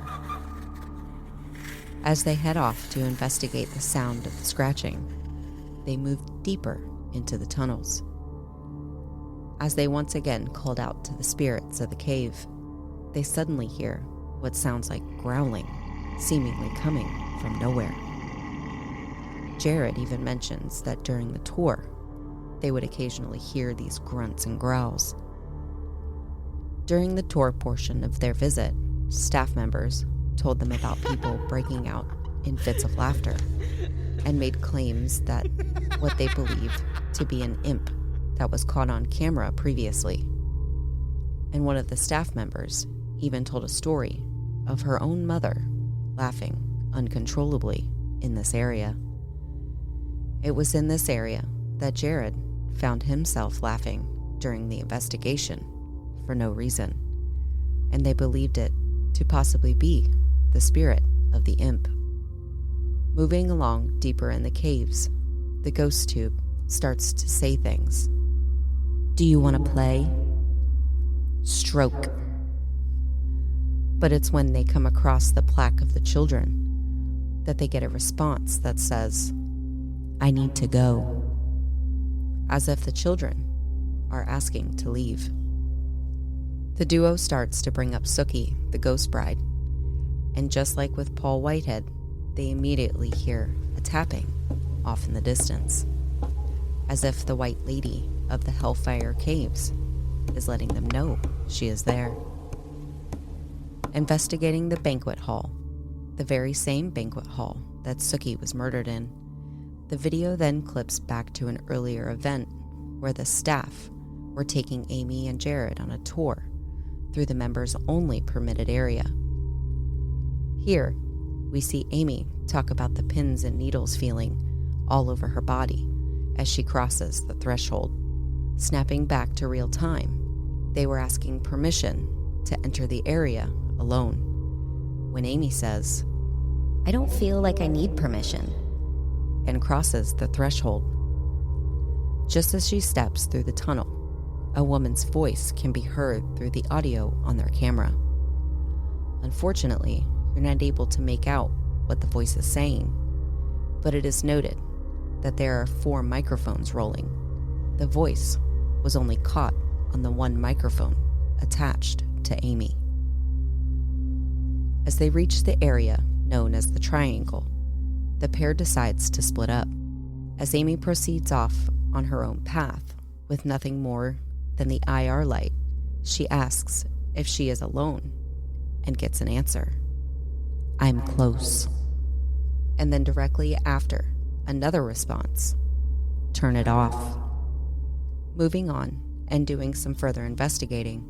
As they head off to investigate the sound of the scratching, they move deeper into the tunnels. As they once again called out to the spirits of the cave, they suddenly hear what sounds like growling, seemingly coming from nowhere. Jared even mentions that during the tour, they would occasionally hear these grunts and growls. During the tour portion of their visit, staff members told them about people breaking out in fits of laughter and made claims that what they believed to be an imp that was caught on camera previously. And one of the staff members even told a story of her own mother laughing uncontrollably in this area. It was in this area that Jared found himself laughing during the investigation for no reason, and they believed it to possibly be the spirit of the imp. Moving along deeper in the caves, the ghost tube starts to say things. "Do you want to play?" "Stroke." But it's when they come across the plaque of the children that they get a response that says, "I need to go," as if the children are asking to leave. The duo starts to bring up Sookie, the ghost bride, and just like with Paul Whitehead, they immediately hear a tapping off in the distance, as if the White Lady of the Hellfire Caves is letting them know she is there. Investigating the banquet hall, the very same banquet hall that Sookie was murdered in, the video then clips back to an earlier event where the staff were taking Amy and Jared on a tour through the members-only permitted area. Here, we see Amy talk about the pins and needles feeling all over her body as she crosses the threshold. Snapping back to real time, they were asking permission to enter the area alone, when Amy says, "I don't feel like I need permission," and crosses the threshold. Just as she steps through the tunnel, a woman's voice can be heard through the audio on their camera. Unfortunately, you're not able to make out what the voice is saying, but it is noted that there are 4 microphones rolling. The voice was only caught on the one microphone attached to Amy. As they reach the area known as the Triangle, the pair decides to split up. As Amy proceeds off on her own path with nothing more than the IR light, she asks if she is alone and gets an answer. "I'm close." And then directly after, another response. "Turn it off." Moving on and doing some further investigating,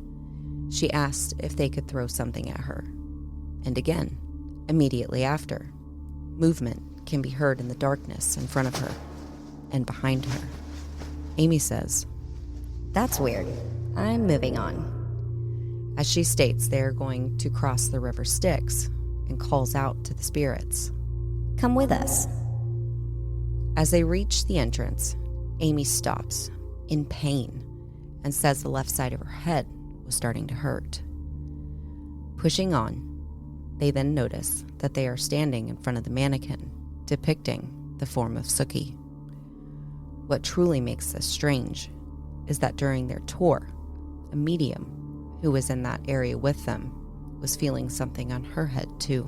she asked if they could throw something at her. And again, Immediately after, movement can be heard in the darkness in front of her and behind her. Amy says, "That's weird. I'm moving on." as she states they are going to cross the River Styx, and calls out to the spirits. "Come with us." As they reach the entrance, Amy stops in pain and says the left side of her head was starting to hurt. Pushing on, they then notice that they are standing in front of the mannequin depicting the form of Suki. What truly makes this strange is that during their tour, a medium who was in that area with them was feeling something on her head too,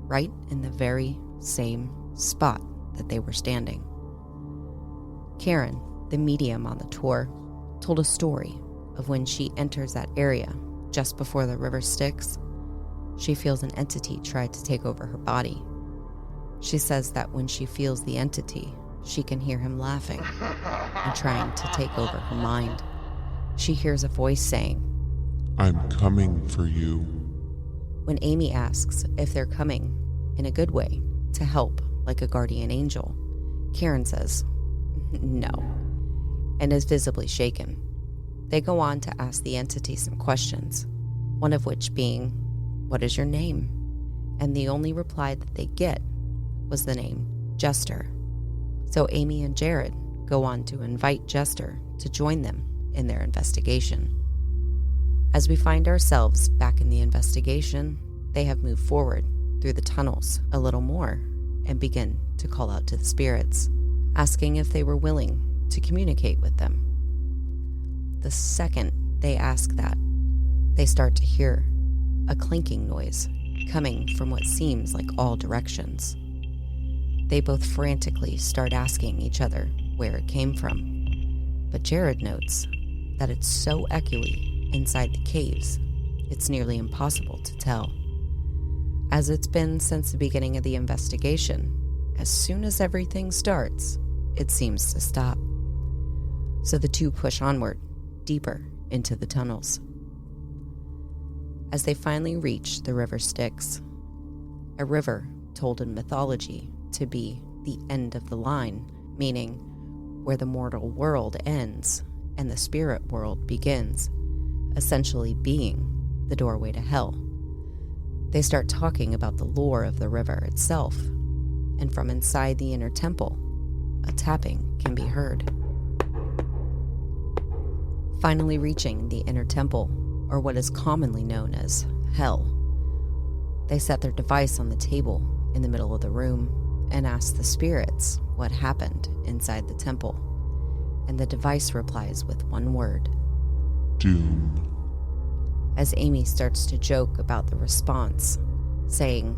right in the very same spot that they were standing. Karen, the medium on the tour, told a story of when she enters that area just before the River Styx, she feels an entity try to take over her body. She says that when she feels the entity, she can hear him laughing and trying to take over her mind. She hears a voice saying, "I'm coming for you." When Amy asks if they're coming in a good way to help like a guardian angel, Karen says, "No," and is visibly shaken. They go on to ask the entity some questions, one of which being, "What is your name?" And the only reply that they get was the name Jester. So Amy and Jared go on to invite Jester to join them in their investigation. As we find ourselves back in the investigation, they have moved forward through the tunnels a little more and begin to call out to the spirits, asking if they were willing to communicate with them. The second they ask that, they start to hear a clinking noise coming from what seems like all directions. They both frantically start asking each other where it came from, but Jared notes that it's so echoey inside the caves, it's nearly impossible to tell. As it's been since the beginning of the investigation, as soon as everything starts, it seems to stop. So the two push onward, deeper into the tunnels. As they finally reach the River Styx, a river told in mythology to be the end of the line, meaning where the mortal world ends and the spirit world begins, essentially being the doorway to hell. They start talking about the lore of the river itself, and from inside the inner temple, a tapping can be heard. Finally reaching the inner temple, or what is commonly known as hell, they set their device on the table in the middle of the room and ask the spirits what happened inside the temple, and the device replies with one word: Doom. As Amy starts to joke about the response, saying,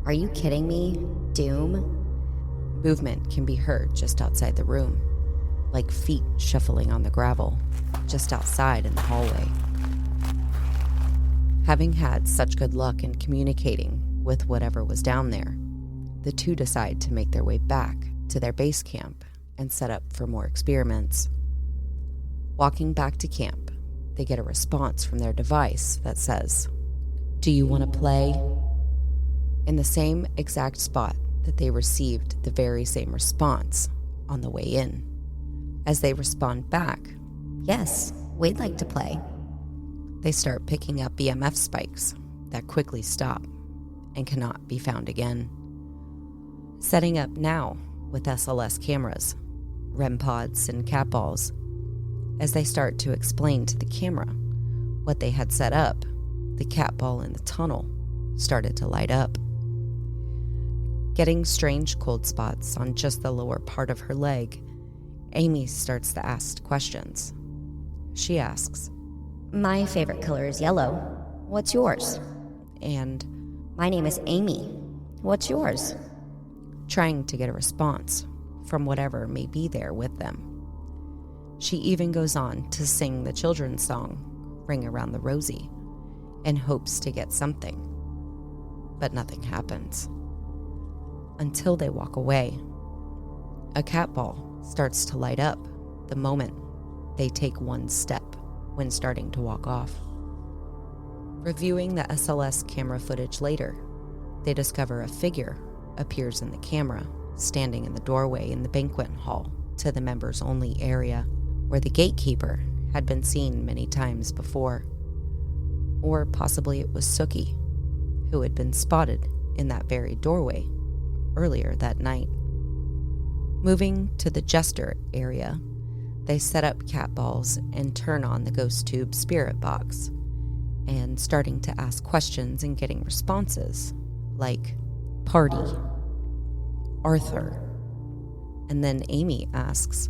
"Are you kidding me? Doom?" Movement can be heard just outside the room, like feet shuffling on the gravel, just outside in the hallway. Having had such good luck in communicating with whatever was down there, the two decide to make their way back to their base camp and set up for more experiments. Walking back to camp, they get a response from their device that says, "Do you want to play?" In the same exact spot that they received the very same response on the way in. As they respond back, "Yes, we'd like to play." they start picking up EMF spikes that quickly stop and cannot be found again. Setting up now with SLS cameras, REM pods, and cat balls. As they start to explain to the camera what they had set up, the cat ball in the tunnel started to light up. Getting strange cold spots on just the lower part of her leg, Amy starts to ask questions. She asks, "My favorite color is yellow. What's yours?" and "My name is Amy. What's yours?" trying to get a response from whatever may be there with them. She even goes on to sing the children's song, Ring Around the Rosie, and hopes to get something. But nothing happens. Until they walk away. A cat ball starts to light up the moment they take one step when starting to walk off. Reviewing the SLS camera footage later, they discover a figure appears in the camera, standing in the doorway in the banquet hall to the members-only area where the gatekeeper had been seen many times before. Or possibly it was Sookie, who had been spotted in that very doorway earlier that night. Moving to the jester area, they set up cat balls and turn on the ghost tube spirit box, and starting to ask questions and getting responses like party, Arthur, and then Amy asks,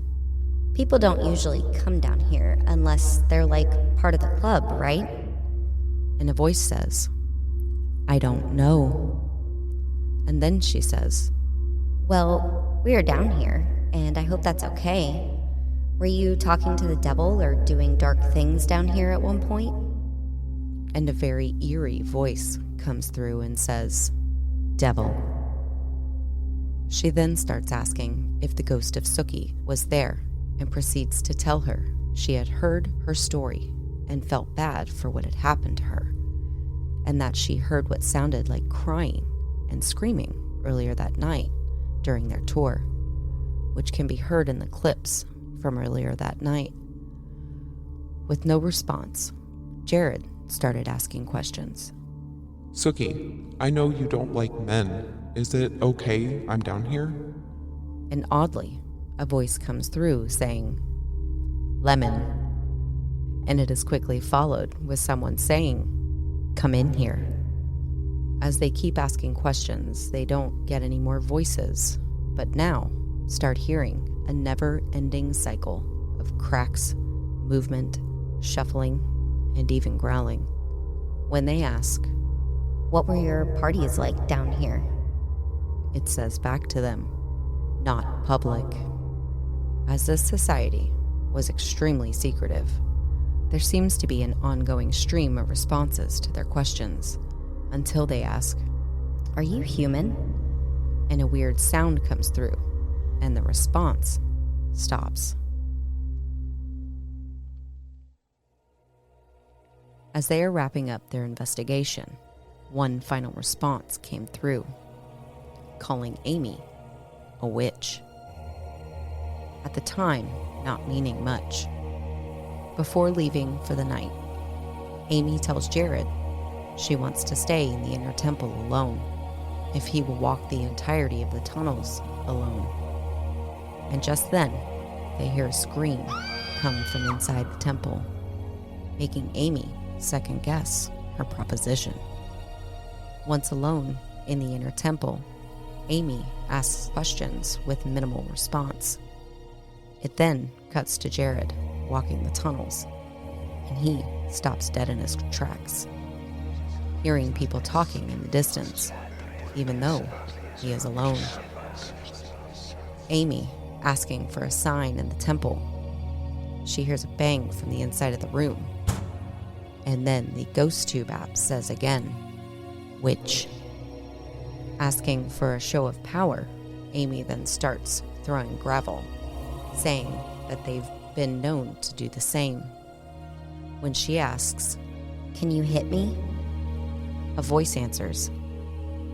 People don't usually come down here unless they're like part of the club, right? and a voice says, I don't know. And then she says, Well, we are down here, and I hope that's okay. Were you talking to the devil or doing dark things down here at one point? and a very eerie voice comes through and says, Devil. She then starts asking if the ghost of Sookie was there and proceeds to tell her she had heard her story and felt bad for what had happened to her, and that she heard what sounded like crying and screaming earlier that night during their tour, which can be heard in the clips from earlier that night. With no response, Jared started asking questions. Sookie, I know you don't like men. Is it okay I'm down here? And oddly, a voice comes through saying, Lemon. And it is quickly followed with someone saying, Come in here. As they keep asking questions, they don't get any more voices, but now start hearing a never-ending cycle of cracks, movement, shuffling, and even growling. When they ask, What were your parties like down here? it says back to them, Not public. As this society was extremely secretive, there seems to be an ongoing stream of responses to their questions until they ask, Are you human? and a weird sound comes through, and the response stops. As they are wrapping up their investigation, one final response came through, calling Amy a witch. At the time, not meaning much. Before leaving for the night, Amy tells Jared she wants to stay in the inner temple alone if he will walk the entirety of the tunnels alone. And just then, they hear a scream come from inside the temple, making Amy second guess her proposition. Once alone in the inner temple, Amy asks questions with minimal response. It then cuts to Jared walking the tunnels, and he stops dead in his tracks, hearing people talking in the distance, even though he is alone. Amy asking for a sign in the temple. She hears a bang from the inside of the room, and then the ghost tube app says again, Witch. Asking for a show of power, Amy then starts throwing gravel, saying that they've been known to do the same. When she asks, Can you hit me? a voice answers,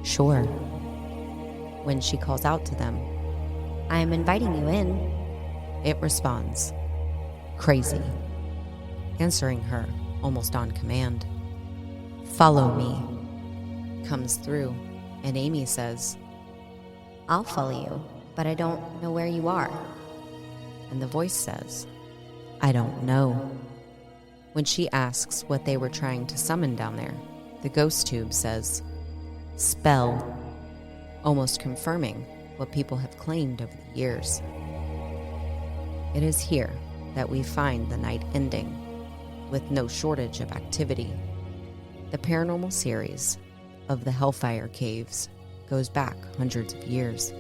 Sure. When she calls out to them, I'm inviting you in. it responds, Crazy, answering her almost on command. Follow me, comes through, and Amy says, I'll follow you, but I don't know where you are. and the voice says, I don't know. When she asks what they were trying to summon down there, the ghost tube says, Spell, almost confirming what people have claimed over the years. It is here that we find the night ending, with no shortage of activity. The paranormal series of the Hellfire Caves goes back hundreds of years.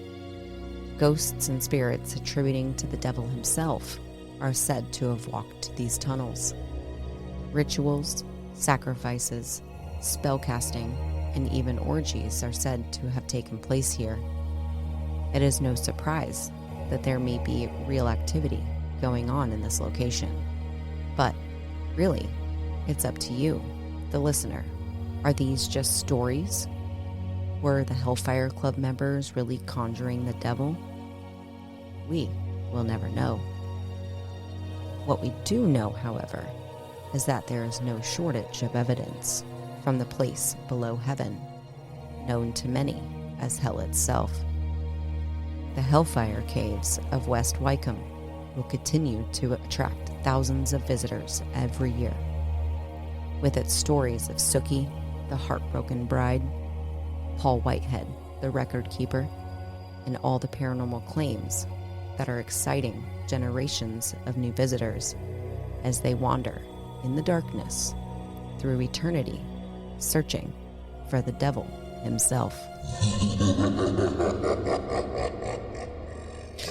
Ghosts and spirits attributing to the devil himself are said to have walked these tunnels. Rituals, sacrifices, spellcasting, and even orgies are said to have taken place here. It is no surprise that there may be real activity going on in this location. But really, it's up to you, the listener. Are these just stories? Were the Hellfire Club members really conjuring the devil? We will never know. What we do know, however, is that there is no shortage of evidence from the place below heaven, known to many as hell itself. The Hellfire Caves of West Wycombe will continue to attract thousands of visitors every year. With its stories of Sookie, the heartbroken bride, Paul Whitehead, the record keeper, and all the paranormal claims that are exciting generations of new visitors as they wander in the darkness through eternity, searching for the devil himself.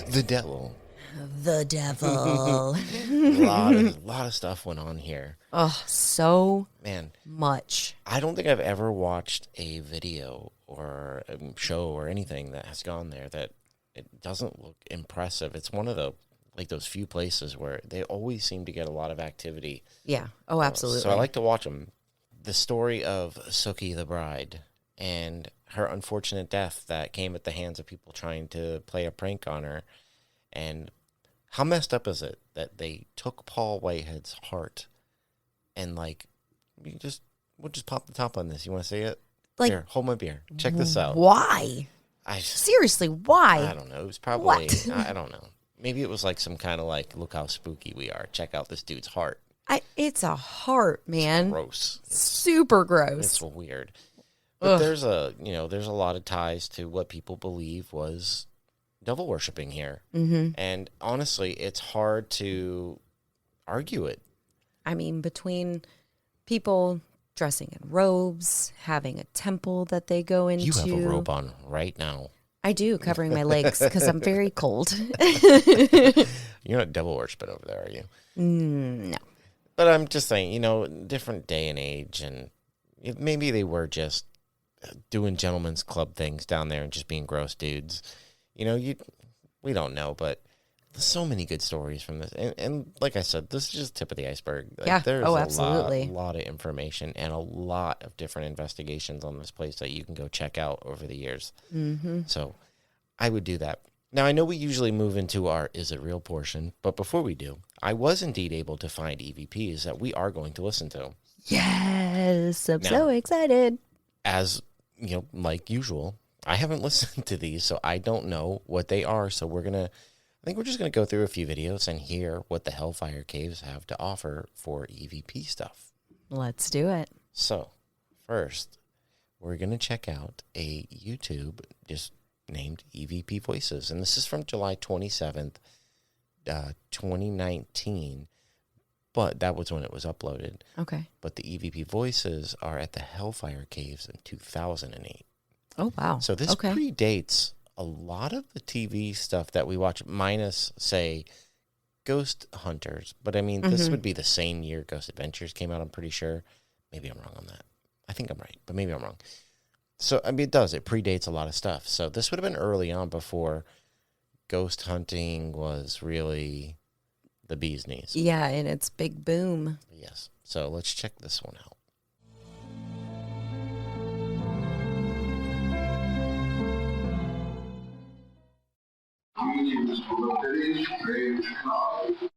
The devil. The devil. A lot of stuff went on here. Oh, so Man, much. I don't think I've ever watched a video or a show or anything that has gone there that it doesn't look impressive. It's one of those few places where they always seem to get a lot of activity. Yeah. Oh, absolutely. So I like to watch them. The story of Sookie the bride and her unfortunate death that came at the hands of people trying to play a prank on her. And how messed up is it that they took Paul Whitehead's heart and we'll just pop the top on this. You want to see it? Here, hold my beer. Check this out. Why? Seriously, why? I don't know. It was probably, What? I don't know. Maybe it was some kind of look how spooky we are. Check out this dude's heart. It's a heart, man. It's gross. Super gross. It's weird. But there's a lot of ties to what people believe was devil worshiping here. Mm-hmm. And honestly, it's hard to argue it. I mean, between people dressing in robes, having a temple that they go into. You have a robe on right now. I do, covering my legs because I'm very cold. You're not devil worshiping over there, are you? No. But I'm just saying, different day and age, and maybe they were just doing gentlemen's club things down there and just being gross dudes. We don't know, but there's so many good stories from this. And like I said, this is just tip of the iceberg. There's absolutely. a lot of information and a lot of different investigations on this place that you can go check out over the years. Mm-hmm. So I would do that. Now, I know we usually move into our Is It Real portion, but before we do, I was indeed able to find EVPs that we are going to listen to. Yes, I'm so excited. As, like usual, I haven't listened to these, so I don't know what they are. So I think we're just going to go through a few videos and hear what the Hellfire Caves have to offer for EVP stuff. Let's do it. So, first, we're going to check out a YouTube just named EVP Voices. And this is from July 27th, 2019. But that was when it was uploaded. Okay. But the EVP Voices are at the Hellfire Caves in 2008. Oh, wow. So this predates a lot of the TV stuff that we watch, minus, say, Ghost Hunters. But, I mean, this would be the same year Ghost Adventures came out, I'm pretty sure. Maybe I'm wrong on that. I think I'm right, but maybe I'm wrong. So, I mean, it does. It predates a lot of stuff. So this would have been early on before ghost hunting was really the bee's knees. Yeah, and it's big boom. Yes. So let's check this one out. Greetings from the very strange cloud.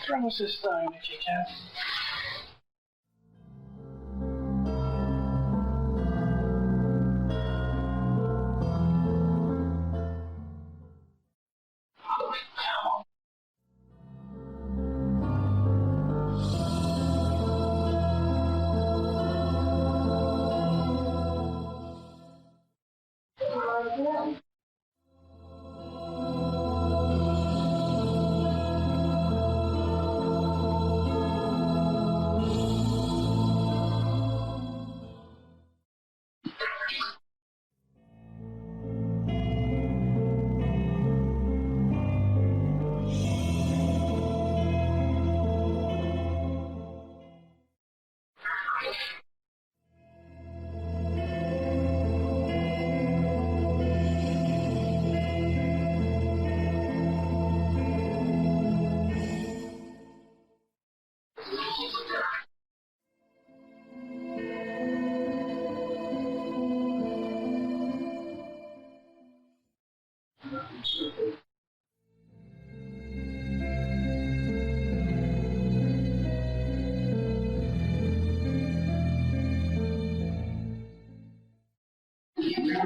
Throw us a stone if you can.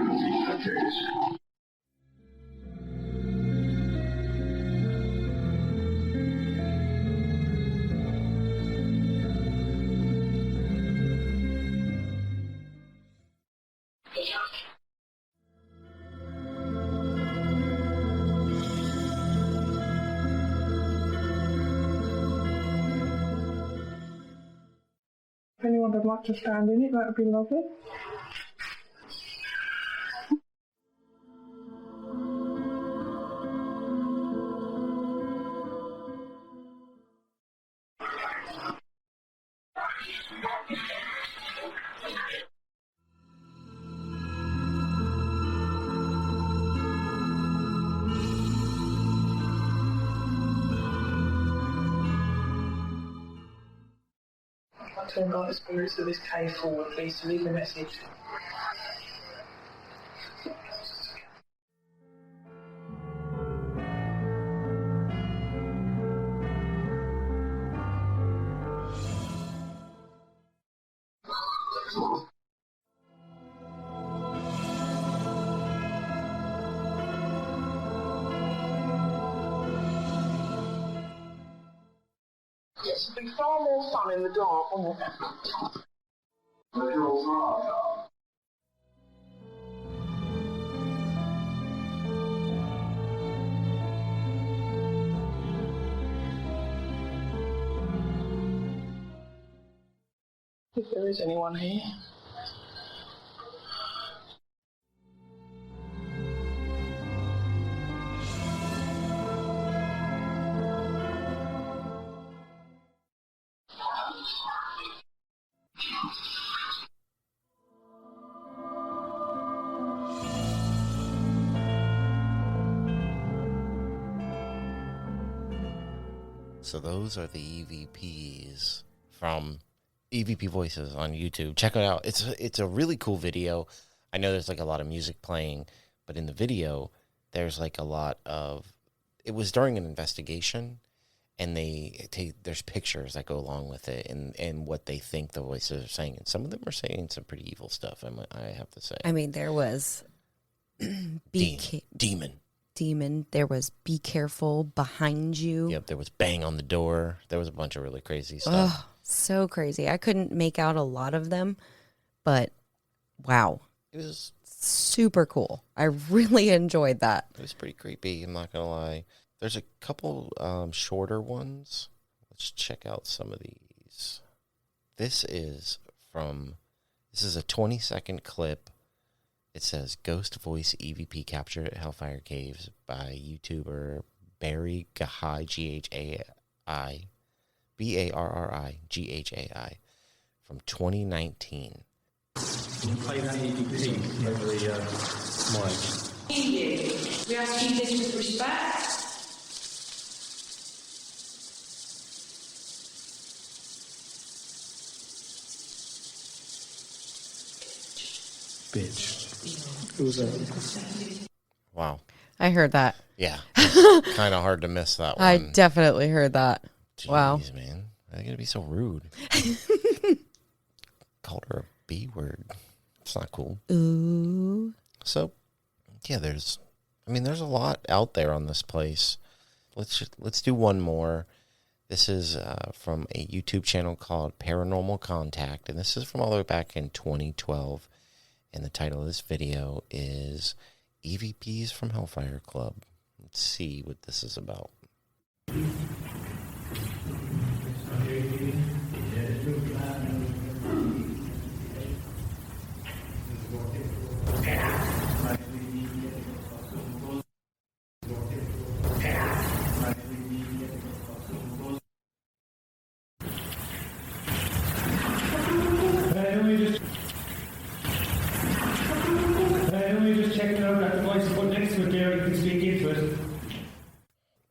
the case. If anyone would like to stand in it, that would be lovely. I'd like to invite the spirits of this cave forward, please, to leave a message. Yes, it'd be far more fun in the dark, wouldn't it? Let your guard down. If there is anyone here. So those are the EVPs from EVP Voices on YouTube. Check it out. It's a really cool video. I know there's like a lot of music playing, but in the video, there's like a lot of. It was during an investigation, and there's pictures that go along with it, and what they think the voices are saying, and some of them are saying some pretty evil stuff. I have to say. I mean, there was Demon. There was be careful behind you. Yep, there was bang on the door. There was a bunch of really crazy stuff. Oh, so crazy. I couldn't make out a lot of them, but wow. It was super cool. I really enjoyed that. It was pretty creepy, I'm not going to lie. There's a couple shorter ones. Let's check out some of these. This is a 20-second clip. It says, Ghost Voice EVP captured at Hellfire Caves by YouTuber Barry Gahai, G-H-A-I, B-A-R-R-I-G-H-A-I, from 2019. Play that EVP over the mic. We ask you this with respect. Bitch. Who was that? Wow. I heard that. Yeah. Kind of hard to miss that one. I definitely heard that. Jeez, wow. Man. They're going to be so rude. Called her a B word. It's not cool. Ooh. So, yeah, there's a lot out there on this place. Let's do one more. This is from a YouTube channel called Paranormal Contact, and this is from all the way back in 2012. And the title of this video is EVPs from Hellfire Club. Let's see what this is about.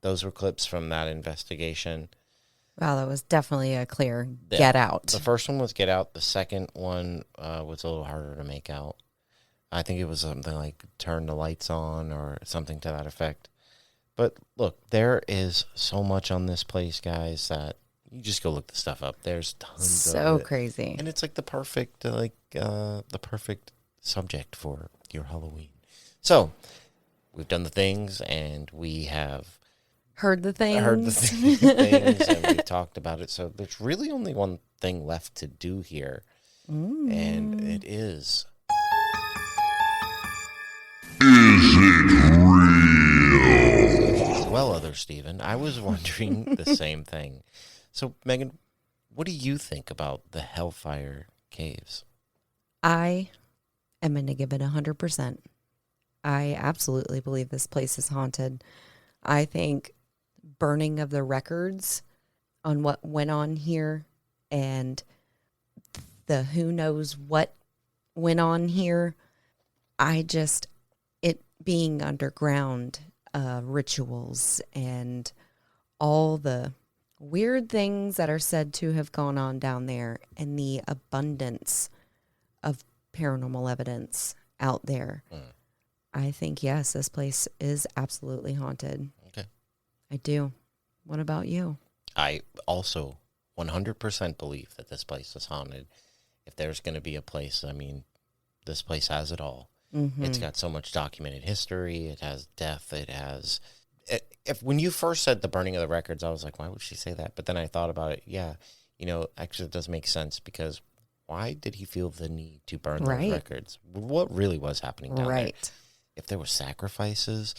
Those were clips from that investigation. Wow, that was definitely a clear Get Out. The first one was Get Out. The second one was a little harder to make out. I think it was something like turn the lights on or something to that effect. But look, there is so much on this place, guys, that you just go look the stuff up. There's tons of it. So crazy. And it's like the perfect subject for your Halloween. So, we've done the things, and we have Heard the things. Things, and we've talked about it. So, there's really only one thing left to do here, and it is... Is it real? Well, other Stephen, I was wondering the same thing. So, Megan, what do you think about the Hellfire Caves? I am going to give it 100%. I absolutely believe this place is haunted. I think burning of the records on what went on here and the who knows what went on here, it being underground, rituals and all the weird things that are said to have gone on down there and the abundance of paranormal evidence out there. I think, yes, this place is absolutely haunted. Okay. I do. What about you? I also 100% believe that this place is haunted. If there's going to be a place, I mean, this place has it all. Mm-hmm. It's got so much documented history. It has death. It has... when you first said the burning of the records, I was like, why would she say that? But then I thought about it. Yeah, actually it does make sense, because why did he feel the need to burn those records? What really was happening down there? If there were sacrifices,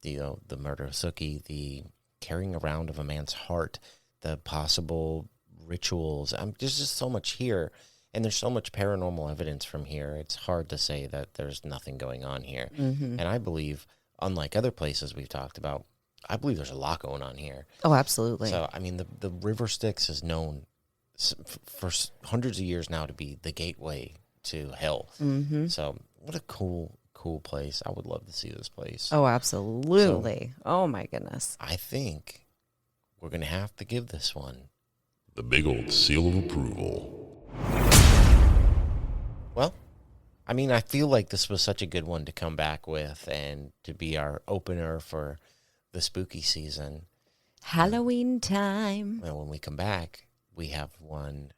the murder of Suki, the carrying around of a man's heart, the possible rituals, there's just so much here, and there's so much paranormal evidence from here. It's hard to say that there's nothing going on here. Mm-hmm. And I believe, unlike other places we've talked about, I believe there's a lot going on here. Oh, absolutely. So, I mean, the River Styx is known for hundreds of years now to be the gateway to hell. Mm-hmm. So, what a cool place. I would love to see this place. Oh, absolutely. So, oh, my goodness. I think we're going to have to give this one the big old seal of approval. Well, I mean, I feel like this was such a good one to come back with and to be our opener for the spooky season. Halloween time. Well, when we come back, we have one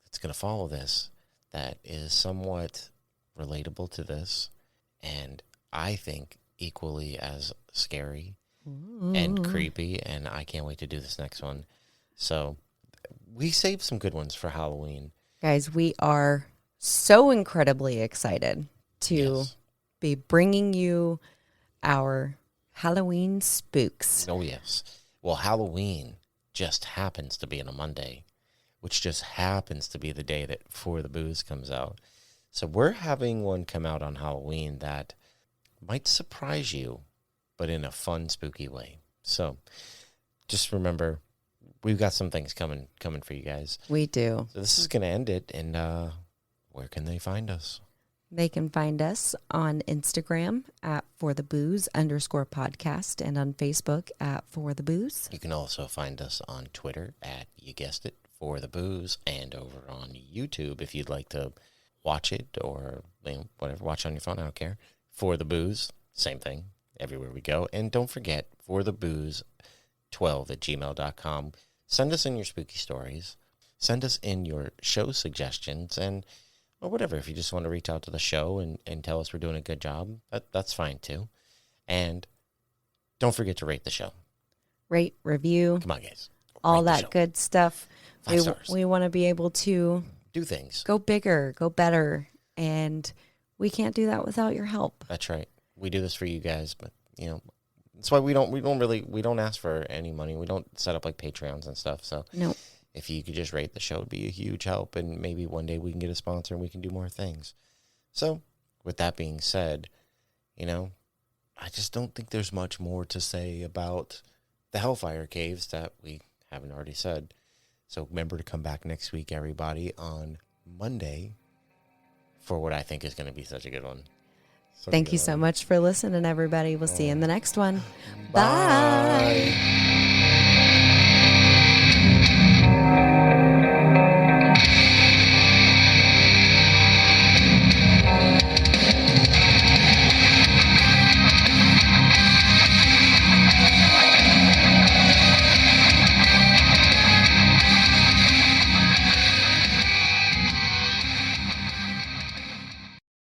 that's going to follow this that is somewhat relatable to this, and I think equally as scary and creepy, and I can't wait to do this next one. So we saved some good ones for Halloween. Guys, we are so incredibly excited to be bringing you our Halloween spooks. Oh, yes. Well, Halloween just happens to be on a Monday, which just happens to be the day that For the Booze comes out. So we're having one come out on Halloween that might surprise you, but in a fun, spooky way. So just remember, we've got some things coming for you guys. We do. So this is going to end it, and where can they find us? They can find us on Instagram at forthebooze_podcast and on Facebook at For the Booze. You can also find us on Twitter at, you guessed it, For the Booze, and over on YouTube if you'd like to watch it or whatever, watch on your phone, I don't care. For the Booze, same thing, everywhere we go. And don't forget, forthebooze12@gmail.com. Send us in your spooky stories. Send us in your show suggestions and or whatever. If you just want to reach out to the show and tell us we're doing a good job, that's fine too. And don't forget to rate the show. Rate, review. Come on, guys. All that good stuff. 5 stars. We want to be able to do things. Go bigger, go better. And we can't do that without your help. That's right. We do this for you guys, but that's why we don't ask for any money. We don't set up like Patreons and stuff. So no. If you could just rate the show, it'd be a huge help, and maybe one day we can get a sponsor and we can do more things. So, with that being said, I just don't think there's much more to say about the Hellfire Caves that we haven't already said. So, remember to come back next week, everybody, on Monday for what I think is going to be such a good one. Thank you so much for listening, everybody. We'll see you in the next one. Bye.